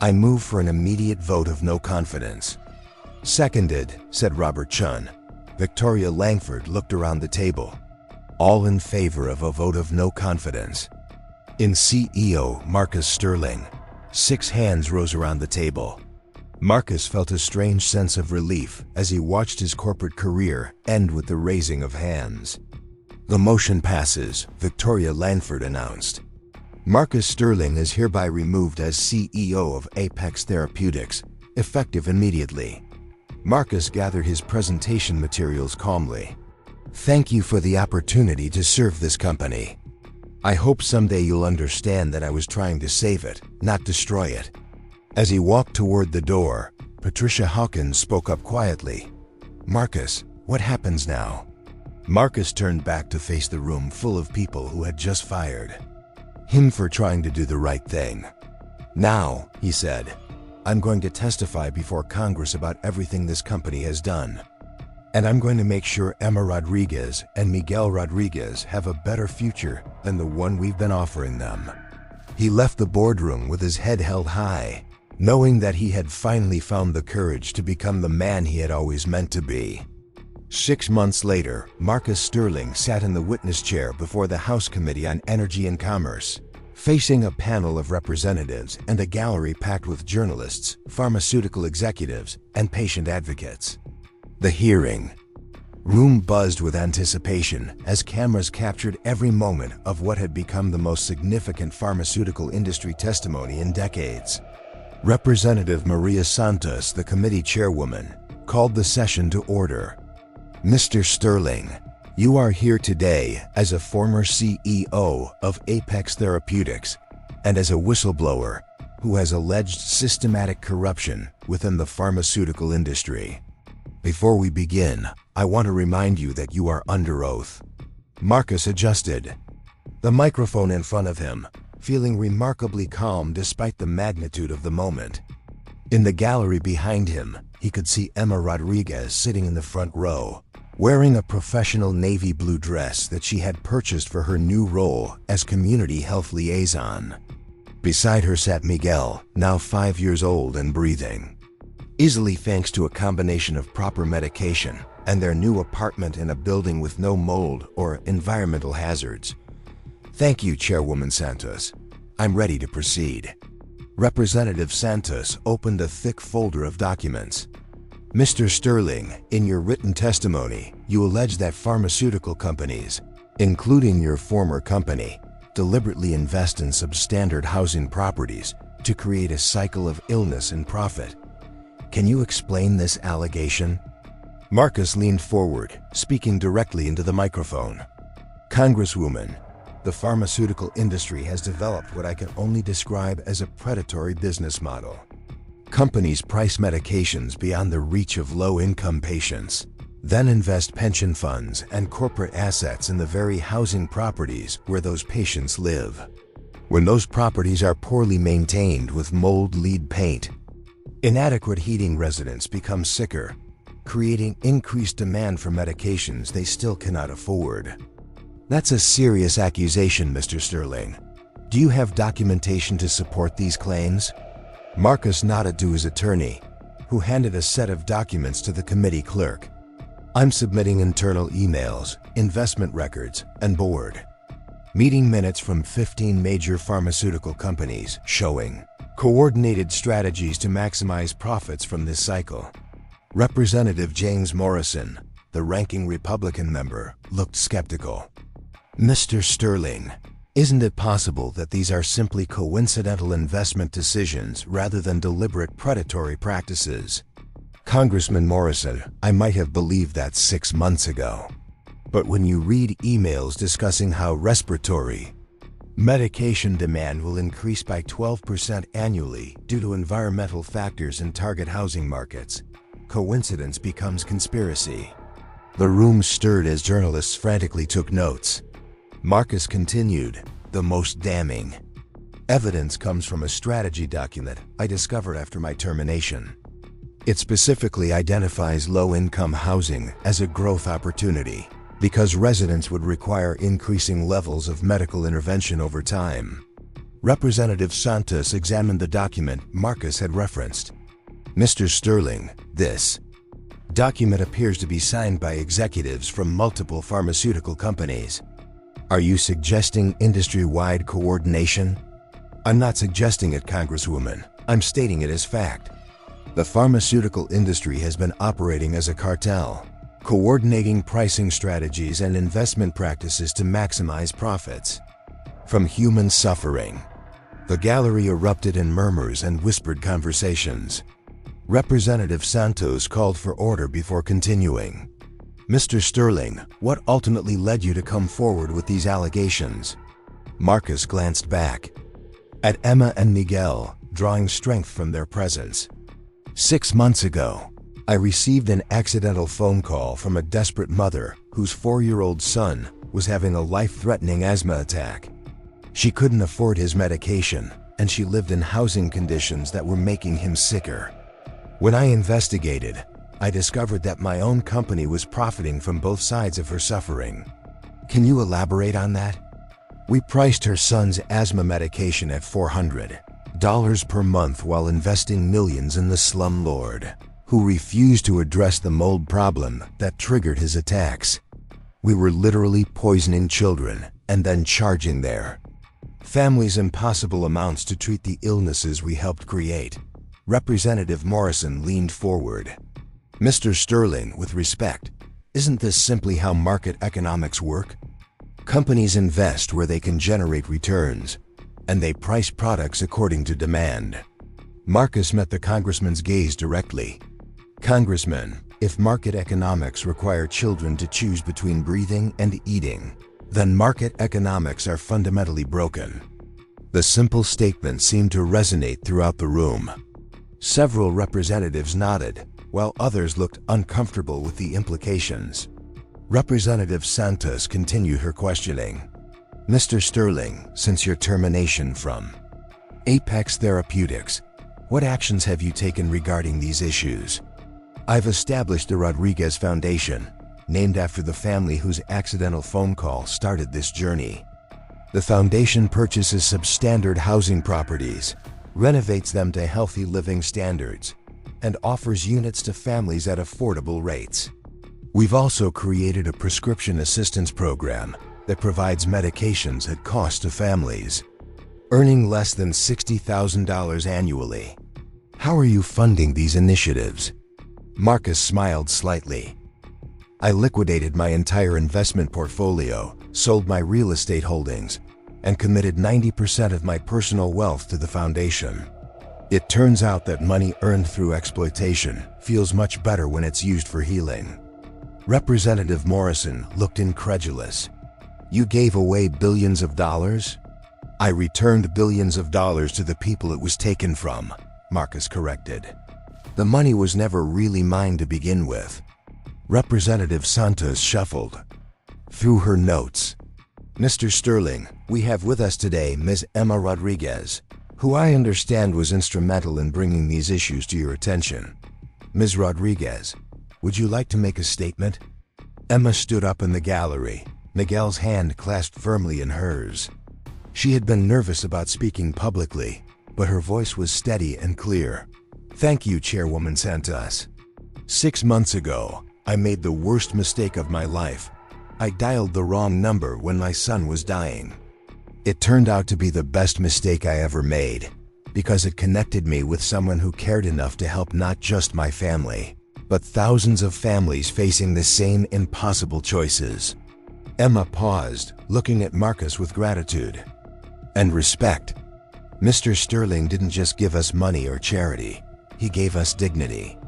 I move for an immediate vote of no confidence. Seconded, said Robert Chun. Victoria Langford looked around the table. All in favor of a vote of no confidence. In CEO Marcus Sterling, 6 hands rose around the table. Marcus felt a strange sense of relief as he watched his corporate career end with the raising of hands. The motion passes, Victoria Langford announced. Marcus Sterling is hereby removed as CEO of Apex Therapeutics, effective immediately. Marcus gathered his presentation materials calmly. Thank you for the opportunity to serve this company. I hope someday you'll understand that I was trying to save it, not destroy it. As he walked toward the door, Patricia Hawkins spoke up quietly. Marcus, what happens now? Marcus turned back to face the room full of people who had just fired him for trying to do the right thing. Now, he said, I'm going to testify before Congress about everything this company has done. And I'm going to make sure Emma Rodriguez and Miguel Rodriguez have a better future than the one we've been offering them. He left the boardroom with his head held high, knowing that he had finally found the courage to become the man he had always meant to be. 6 months later, Marcus Sterling sat in the witness chair before the House Committee on Energy and Commerce, facing a panel of representatives and a gallery packed with journalists, pharmaceutical executives, and patient advocates. The hearing room buzzed with anticipation as cameras captured every moment of what had become the most significant pharmaceutical industry testimony in decades. Representative Maria Santos, the committee chairwoman, called the session to order. Mr. Sterling, you are here today as a former CEO of Apex Therapeutics and as a whistleblower who has alleged systematic corruption within the pharmaceutical industry. Before we begin, I want to remind you that you are under oath. Marcus adjusted the microphone in front of him, feeling remarkably calm despite the magnitude of the moment. In the gallery behind him, he could see Emma Rodriguez sitting in the front row, wearing a professional navy blue dress that she had purchased for her new role as community health liaison. Beside her sat Miguel, now 5 years old and breathing easily thanks to a combination of proper medication and their new apartment in a building with no mold or environmental hazards. Thank you, Chairwoman Santos. I'm ready to proceed. Representative Santos opened a thick folder of documents. Mr. Sterling, in your written testimony, you allege that pharmaceutical companies, including your former company, deliberately invest in substandard housing properties to create a cycle of illness and profit. Can you explain this allegation? Marcus leaned forward, speaking directly into the microphone. Congresswoman, the pharmaceutical industry has developed what I can only describe as a predatory business model. Companies price medications beyond the reach of low-income patients, then invest pension funds and corporate assets in the very housing properties where those patients live. When those properties are poorly maintained with mold-lead paint, inadequate heating, residents become sicker, creating increased demand for medications they still cannot afford. That's a serious accusation, Mr. Sterling. Do you have documentation to support these claims? Marcus nodded to his attorney, who handed a set of documents to the committee clerk. I'm submitting internal emails, investment records, and board meeting minutes from 15 major pharmaceutical companies showing coordinated strategies to maximize profits from this cycle. Representative James Morrison, the ranking Republican member, looked skeptical. Mr. Sterling, isn't it possible that these are simply coincidental investment decisions rather than deliberate predatory practices? Congressman Morrison, I might have believed that 6 months ago. But when you read emails discussing how respiratory medication demand will increase by 12% annually due to environmental factors in target housing markets, coincidence becomes conspiracy. The room stirred as journalists frantically took notes. Marcus continued, the most damning evidence comes from a strategy document I discovered after my termination. It specifically identifies low-income housing as a growth opportunity because residents would require increasing levels of medical intervention over time. Representative Santos examined the document Marcus had referenced. Mr. Sterling, this document appears to be signed by executives from multiple pharmaceutical companies. Are you suggesting industry-wide coordination? I'm not suggesting it, Congresswoman. I'm stating it as fact. The pharmaceutical industry has been operating as a cartel, coordinating pricing strategies and investment practices to maximize profits. From human suffering. The gallery erupted in murmurs and whispered conversations. Representative Santos called for order before continuing. Mr. Sterling, what ultimately led you to come forward with these allegations? Marcus glanced back at Emma and Miguel, drawing strength from their presence. 6 months ago, I received an accidental phone call from a desperate mother whose 4-year-old son was having a life-threatening asthma attack. She couldn't afford his medication, and she lived in housing conditions that were making him sicker. When I investigated, I discovered that my own company was profiting from both sides of her suffering. Can you elaborate on that? We priced her son's asthma medication at $400 per month while investing millions in the slumlord, who refused to address the mold problem that triggered his attacks. We were literally poisoning children and then charging their families impossible amounts to treat the illnesses we helped create. Representative Morrison leaned forward. Mr. Sterling, with respect, isn't this simply how market economics work? Companies invest where they can generate returns, and they price products according to demand. Marcus met the congressman's gaze directly. Congressman, if market economics require children to choose between breathing and eating, then market economics are fundamentally broken. The simple statement seemed to resonate throughout the room. Several representatives nodded, while others looked uncomfortable with the implications. Representative Santos continued her questioning. Mr. Sterling, since your termination from Apex Therapeutics, what actions have you taken regarding these issues? I've established the Rodriguez Foundation, named after the family whose accidental phone call started this journey. The foundation purchases substandard housing properties, renovates them to healthy living standards, and offers units to families at affordable rates. We've also created a prescription assistance program that provides medications at cost to families, earning less than $60,000 annually. How are you funding these initiatives? Marcus smiled slightly. I liquidated my entire investment portfolio, sold my real estate holdings, and committed 90% of my personal wealth to the foundation. It turns out that money earned through exploitation feels much better when it's used for healing. Representative Morrison looked incredulous. You gave away billions of dollars? I returned billions of dollars to the people it was taken from, Marcus corrected. The money was never really mine to begin with. Representative Santos shuffled through her notes. Mr. Sterling, we have with us today Ms. Emma Rodriguez, who I understand was instrumental in bringing these issues to your attention. Ms. Rodriguez, would you like to make a statement? Emma stood up in the gallery, Miguel's hand clasped firmly in hers. She had been nervous about speaking publicly, but her voice was steady and clear. Thank you, Chairwoman Santos. 6 months ago, I made the worst mistake of my life. I dialed the wrong number when my son was dying. It turned out to be the best mistake I ever made, because it connected me with someone who cared enough to help not just my family, but thousands of families facing the same impossible choices. Emma paused, looking at Marcus with gratitude and respect. Mr. Sterling didn't just give us money or charity, he gave us dignity.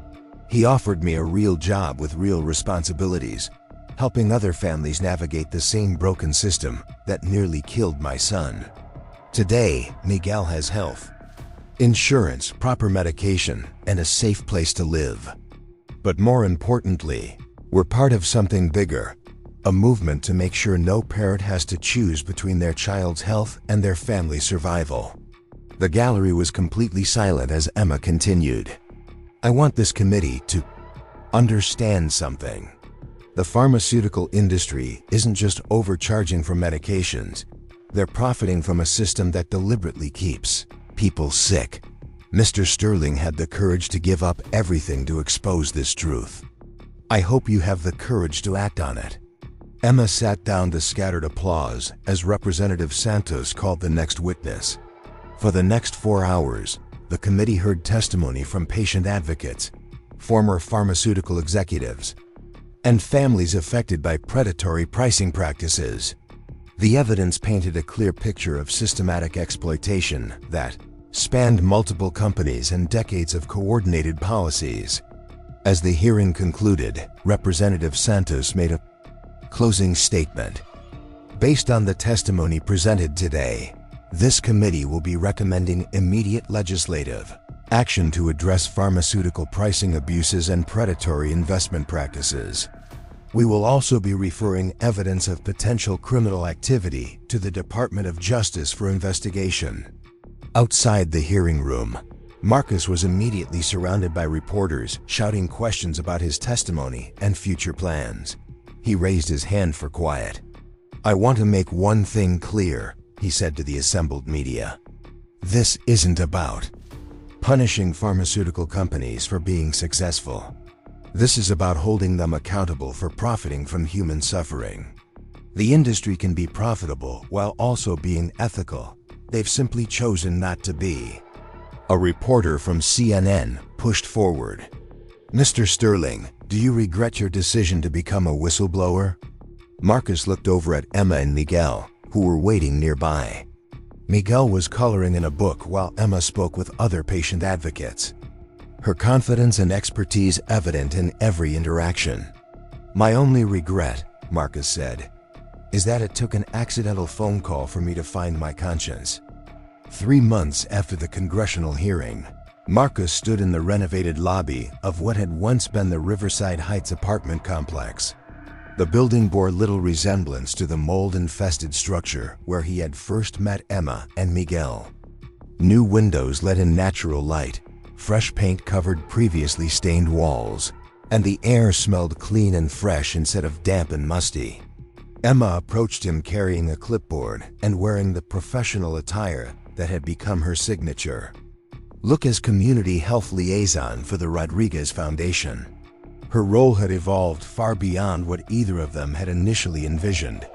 He offered me a real job with real responsibilities, helping other families navigate the same broken system that nearly killed my son. Today, Miguel has health, insurance, proper medication, and a safe place to live. But more importantly, we're part of something bigger, a movement to make sure no parent has to choose between their child's health and their family's survival. The gallery was completely silent as Emma continued. I want this committee to understand something. The pharmaceutical industry isn't just overcharging for medications. They're profiting from a system that deliberately keeps people sick. Mr. Sterling had the courage to give up everything to expose this truth. I hope you have the courage to act on it. Emma sat down to scattered applause as Representative Santos called the next witness. For the next 4 hours, the committee heard testimony from patient advocates, former pharmaceutical executives, and families affected by predatory pricing practices. The evidence painted a clear picture of systematic exploitation that spanned multiple companies and decades of coordinated policies. As the hearing concluded, Representative Santos made a closing statement. Based on the testimony presented today, this committee will be recommending immediate legislative action to address pharmaceutical pricing abuses and predatory investment practices. We will also be referring evidence of potential criminal activity to the Department of Justice for investigation. Outside the hearing room, Marcus was immediately surrounded by reporters shouting questions about his testimony and future plans. He raised his hand for quiet. I want to make one thing clear, he said to the assembled media. This isn't about punishing pharmaceutical companies for being successful. This is about holding them accountable for profiting from human suffering. The industry can be profitable while also being ethical. They've simply chosen not to be. A reporter from CNN pushed forward. Mr. Sterling, do you regret your decision to become a whistleblower? Marcus looked over at Emma and Miguel, who were waiting nearby. Miguel was coloring in a book while Emma spoke with other patient advocates. Her confidence and expertise evident in every interaction. My only regret, Marcus said, is that it took an accidental phone call for me to find my conscience. 3 months after the congressional hearing, Marcus stood in the renovated lobby of what had once been the Riverside Heights apartment complex. The building bore little resemblance to the mold-infested structure where he had first met Emma and Miguel. New windows let in natural light, fresh paint covered previously stained walls, and the air smelled clean and fresh instead of damp and musty. Emma approached him carrying a clipboard and wearing the professional attire that had become her signature. Look as community health liaison for the Rodriguez Foundation. Her role had evolved far beyond what either of them had initially envisioned.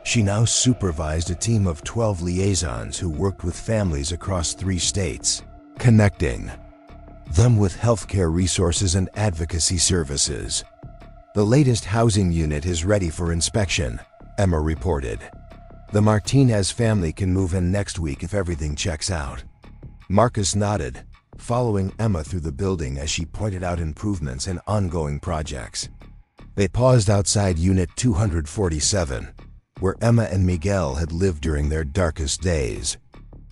She now supervised a team of 12 liaisons who worked with families across 3 states, connecting them with healthcare resources and advocacy services. The latest housing unit is ready for inspection, Emma reported. The Martinez family can move in next week if everything checks out. Marcus nodded, following Emma through the building as she pointed out improvements and ongoing projects. They paused outside Unit 247, where Emma and Miguel had lived during their darkest days.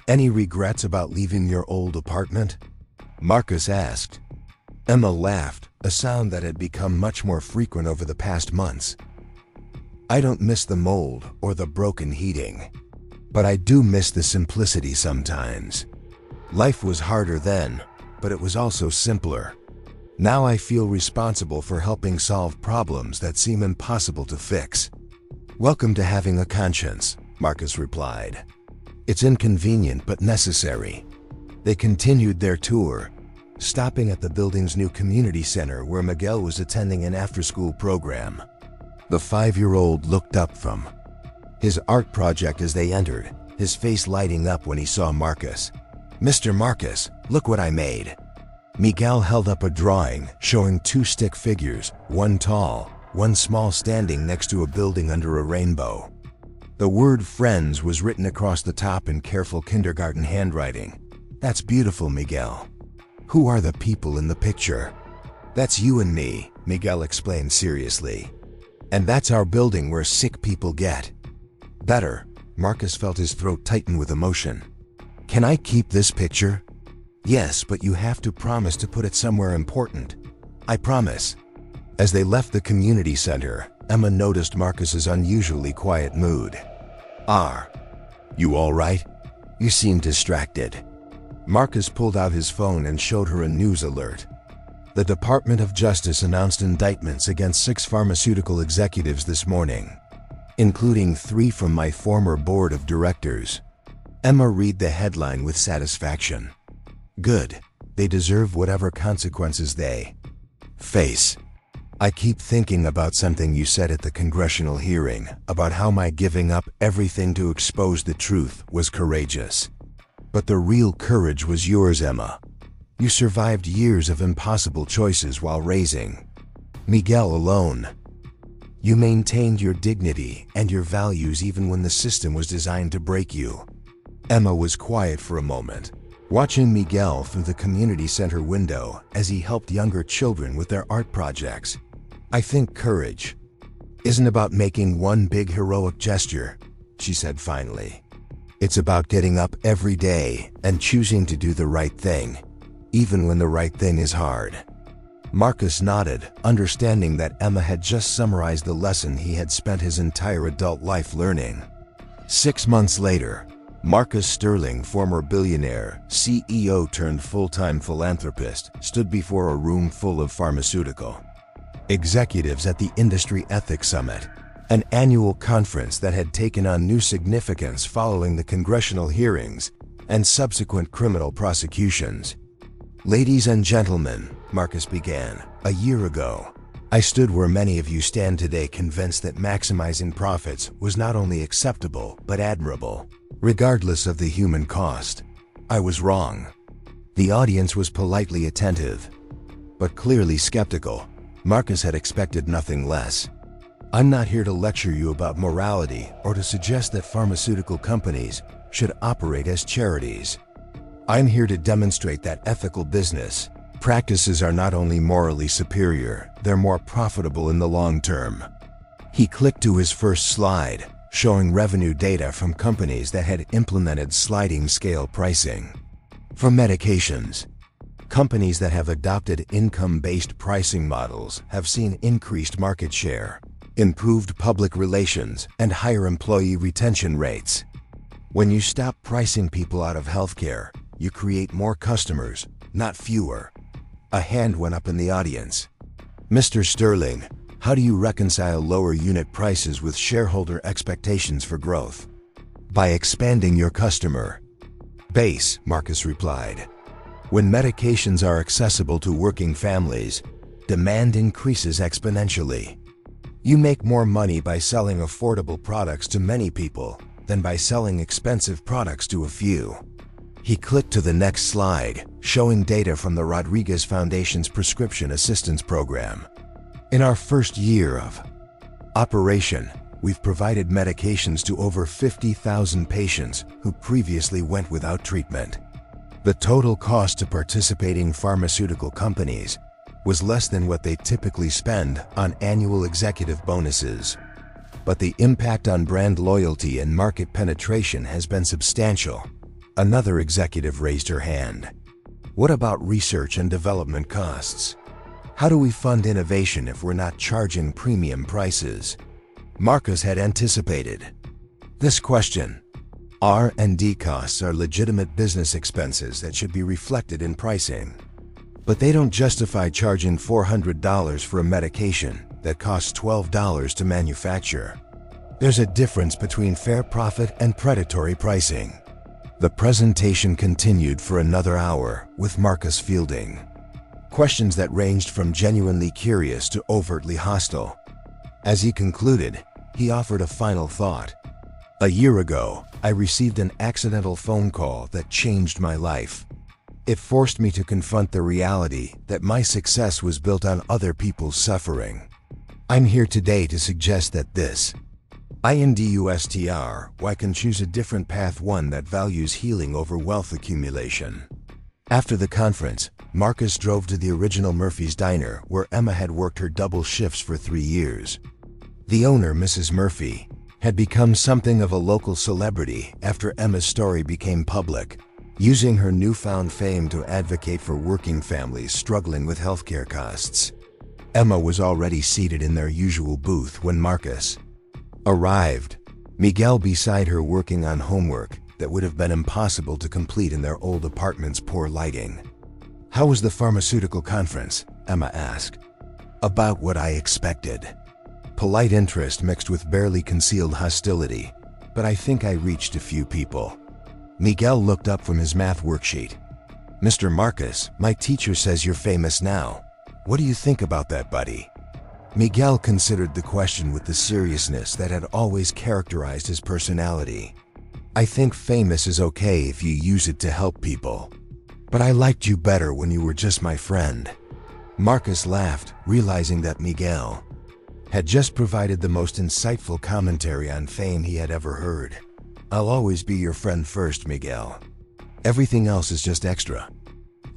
"Any regrets about leaving your old apartment?" Marcus asked. Emma laughed, a sound that had become much more frequent over the past months. "I don't miss the mold or the broken heating, but I do miss the simplicity sometimes. Life was harder then, but it was also simpler. Now I feel responsible for helping solve problems that seem impossible to fix." "Welcome to having a conscience," Marcus replied. "It's inconvenient but necessary." They continued their tour, stopping at the building's new community center where Miguel was attending an after-school program. The 5-year-old looked up from his art project as they entered, his face lighting up when he saw Marcus. "Mr. Marcus, look what I made." Miguel held up a drawing showing 2 stick figures, one tall, one small, standing next to a building under a rainbow. The word "Friends" was written across the top in careful kindergarten handwriting. "That's beautiful, Miguel." "Who are the people in the picture?" "That's you and me," Miguel explained seriously. "And that's our building where sick people get better." Marcus felt his throat tighten with emotion. "Can I keep this picture?" "Yes, but you have to promise to put it somewhere important." "I promise." As they left the community center, Emma noticed Marcus's unusually quiet mood. "Are you all right? You seem distracted." Marcus pulled out his phone and showed her a news alert. The Department of Justice announced indictments against 6 pharmaceutical executives this morning, including 3 from my former board of directors. Emma read the headline with satisfaction. "Good. They deserve whatever consequences they face." "I keep thinking about something you said at the congressional hearing about how my giving up everything to expose the truth was courageous. But the real courage was yours, Emma. You survived years of impossible choices while raising Miguel alone. You maintained your dignity and your values even when the system was designed to break you." Emma was quiet for a moment, watching Miguel through the community center window as he helped younger children with their art projects. "I think courage isn't about making one big heroic gesture," she said finally. "It's about getting up every day and choosing to do the right thing, even when the right thing is hard." Marcus nodded, understanding that Emma had just summarized the lesson he had spent his entire adult life learning. 6 months later, Marcus Sterling, former billionaire, CEO turned full-time philanthropist, stood before a room full of pharmaceutical executives at the Industry Ethics Summit, an annual conference that had taken on new significance following the congressional hearings and subsequent criminal prosecutions. "Ladies and gentlemen," Marcus began, "a year ago, I stood where many of you stand today, convinced that maximizing profits was not only acceptable but admirable, regardless of the human cost. I was wrong." The audience was politely attentive, but clearly skeptical. Marcus had expected nothing less. "I'm not here to lecture you about morality or to suggest that pharmaceutical companies should operate as charities. I'm here to demonstrate that ethical business practices are not only morally superior, they're more profitable in the long term." He clicked to his first slide, showing revenue data from companies that had implemented sliding scale pricing. For medications, companies that have adopted income-based pricing models have seen increased market share, improved public relations, and higher employee retention rates. When you stop pricing people out of healthcare, you create more customers, not fewer. A hand went up in the audience. "Mr. Sterling, how do you reconcile lower unit prices with shareholder expectations for growth?" "By expanding your customer base," Marcus replied. "When medications are accessible to working families, demand increases exponentially. You make more money by selling affordable products to many people than by selling expensive products to a few." He clicked to the next slide, showing data from the Rodriguez Foundation's Prescription Assistance Program. In our first year of operation, we've provided medications to over 50,000 patients who previously went without treatment. The total cost to participating pharmaceutical companies was less than what they typically spend on annual executive bonuses. But the impact on brand loyalty and market penetration has been substantial. Another executive raised her hand. What about research and development costs? How do we fund innovation if we're not charging premium prices? Marcus had anticipated this question. R&D costs are legitimate business expenses that should be reflected in pricing. But they don't justify charging $400 for a medication that costs $12 to manufacture. There's a difference between fair profit and predatory pricing. The presentation continued for another hour with Marcus fielding questions that ranged from genuinely curious to overtly hostile. As he concluded, he offered a final thought. A year ago, I received an accidental phone call that changed my life. It forced me to confront the reality that my success was built on other people's suffering. I'm here today to suggest that this INDUSTR can choose a different path, one that values healing over wealth accumulation. After the conference, Marcus drove to the original Murphy's Diner where Emma had worked her double shifts for 3 years. The owner, Mrs. Murphy, had become something of a local celebrity after Emma's story became public, using her newfound fame to advocate for working families struggling with healthcare costs. Emma was already seated in their usual booth when Marcus arrived, Miguel beside her working on homework that would have been impossible to complete in their old apartment's poor lighting. "How was the pharmaceutical conference?" Emma asked. "About what I expected." Polite interest mixed with barely concealed hostility, but I think I reached a few people. Miguel looked up from his math worksheet. "Mr. Marcus, my teacher says you're famous now. What do you think about that, buddy?" Miguel considered the question with the seriousness that had always characterized his personality. "I think famous is okay if you use it to help people. But I liked you better when you were just my friend." Marcus laughed, realizing that Miguel had just provided the most insightful commentary on fame he had ever heard. "I'll always be your friend first, Miguel. Everything else is just extra."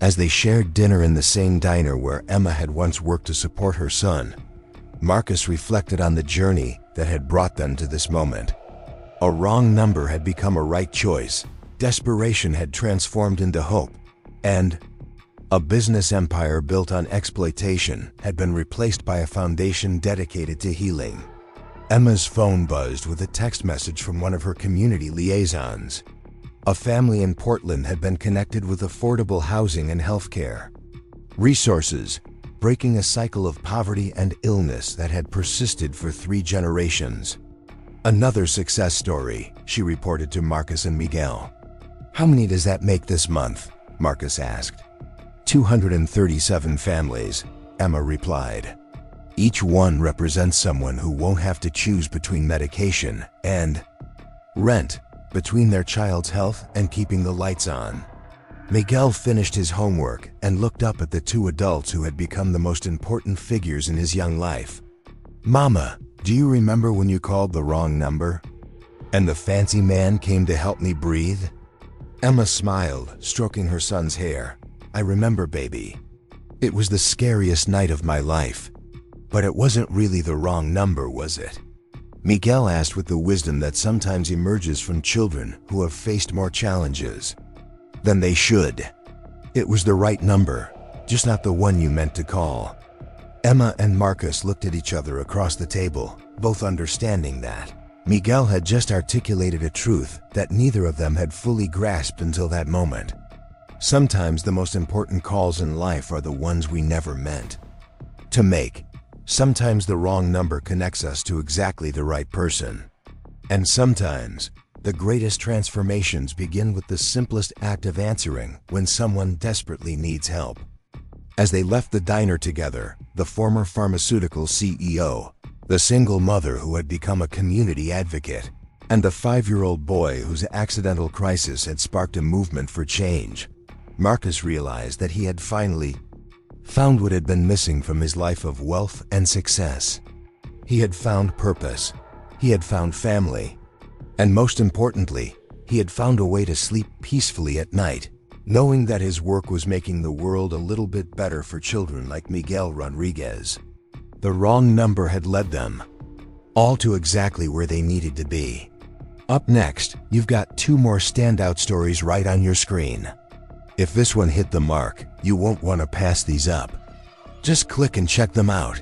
As they shared dinner in the same diner where Emma had once worked to support her son, Marcus reflected on the journey that had brought them to this moment. A wrong number had become a right choice, desperation had transformed into hope, and a business empire built on exploitation had been replaced by a foundation dedicated to healing. Emma's phone buzzed with a text message from one of her community liaisons. A family in Portland had been connected with affordable housing and healthcare resources, breaking a cycle of poverty and illness that had persisted for 3 generations. "Another success story," she reported to Marcus and Miguel. "How many does that make this month?" Marcus asked. 237 families, Emma replied. "Each one represents someone who won't have to choose between medication and rent, between their child's health and keeping the lights on." Miguel finished his homework and looked up at the 2 adults who had become the most important figures in his young life. "Mama, do you remember when you called the wrong number? And the fancy man came to help me breathe?" Emma smiled, stroking her son's hair. "I remember, baby. It was the scariest night of my life. But it wasn't really the wrong number, was it?" Miguel asked with the wisdom that sometimes emerges from children who have faced more challenges than they should. "It was the right number, just not the one you meant to call." Emma and Marcus looked at each other across the table, both understanding that Miguel had just articulated a truth that neither of them had fully grasped until that moment. Sometimes the most important calls in life are the ones we never meant to make. Sometimes the wrong number connects us to exactly the right person. And sometimes the greatest transformations begin with the simplest act of answering when someone desperately needs help. As they left the diner together, the former pharmaceutical CEO, the single mother who had become a community advocate, and the 5-year-old boy whose accidental crisis had sparked a movement for change. Marcus realized that he had finally found what had been missing from his life of wealth and success. He had found purpose, he had found family, and most importantly, he had found a way to sleep peacefully at night, knowing that his work was making the world a little bit better for children like Miguel Rodriguez. The wrong number had led them all to exactly where they needed to be. Up next, you've got 2 more standout stories right on your screen. If this one hit the mark, you won't want to pass these up. Just click and check them out.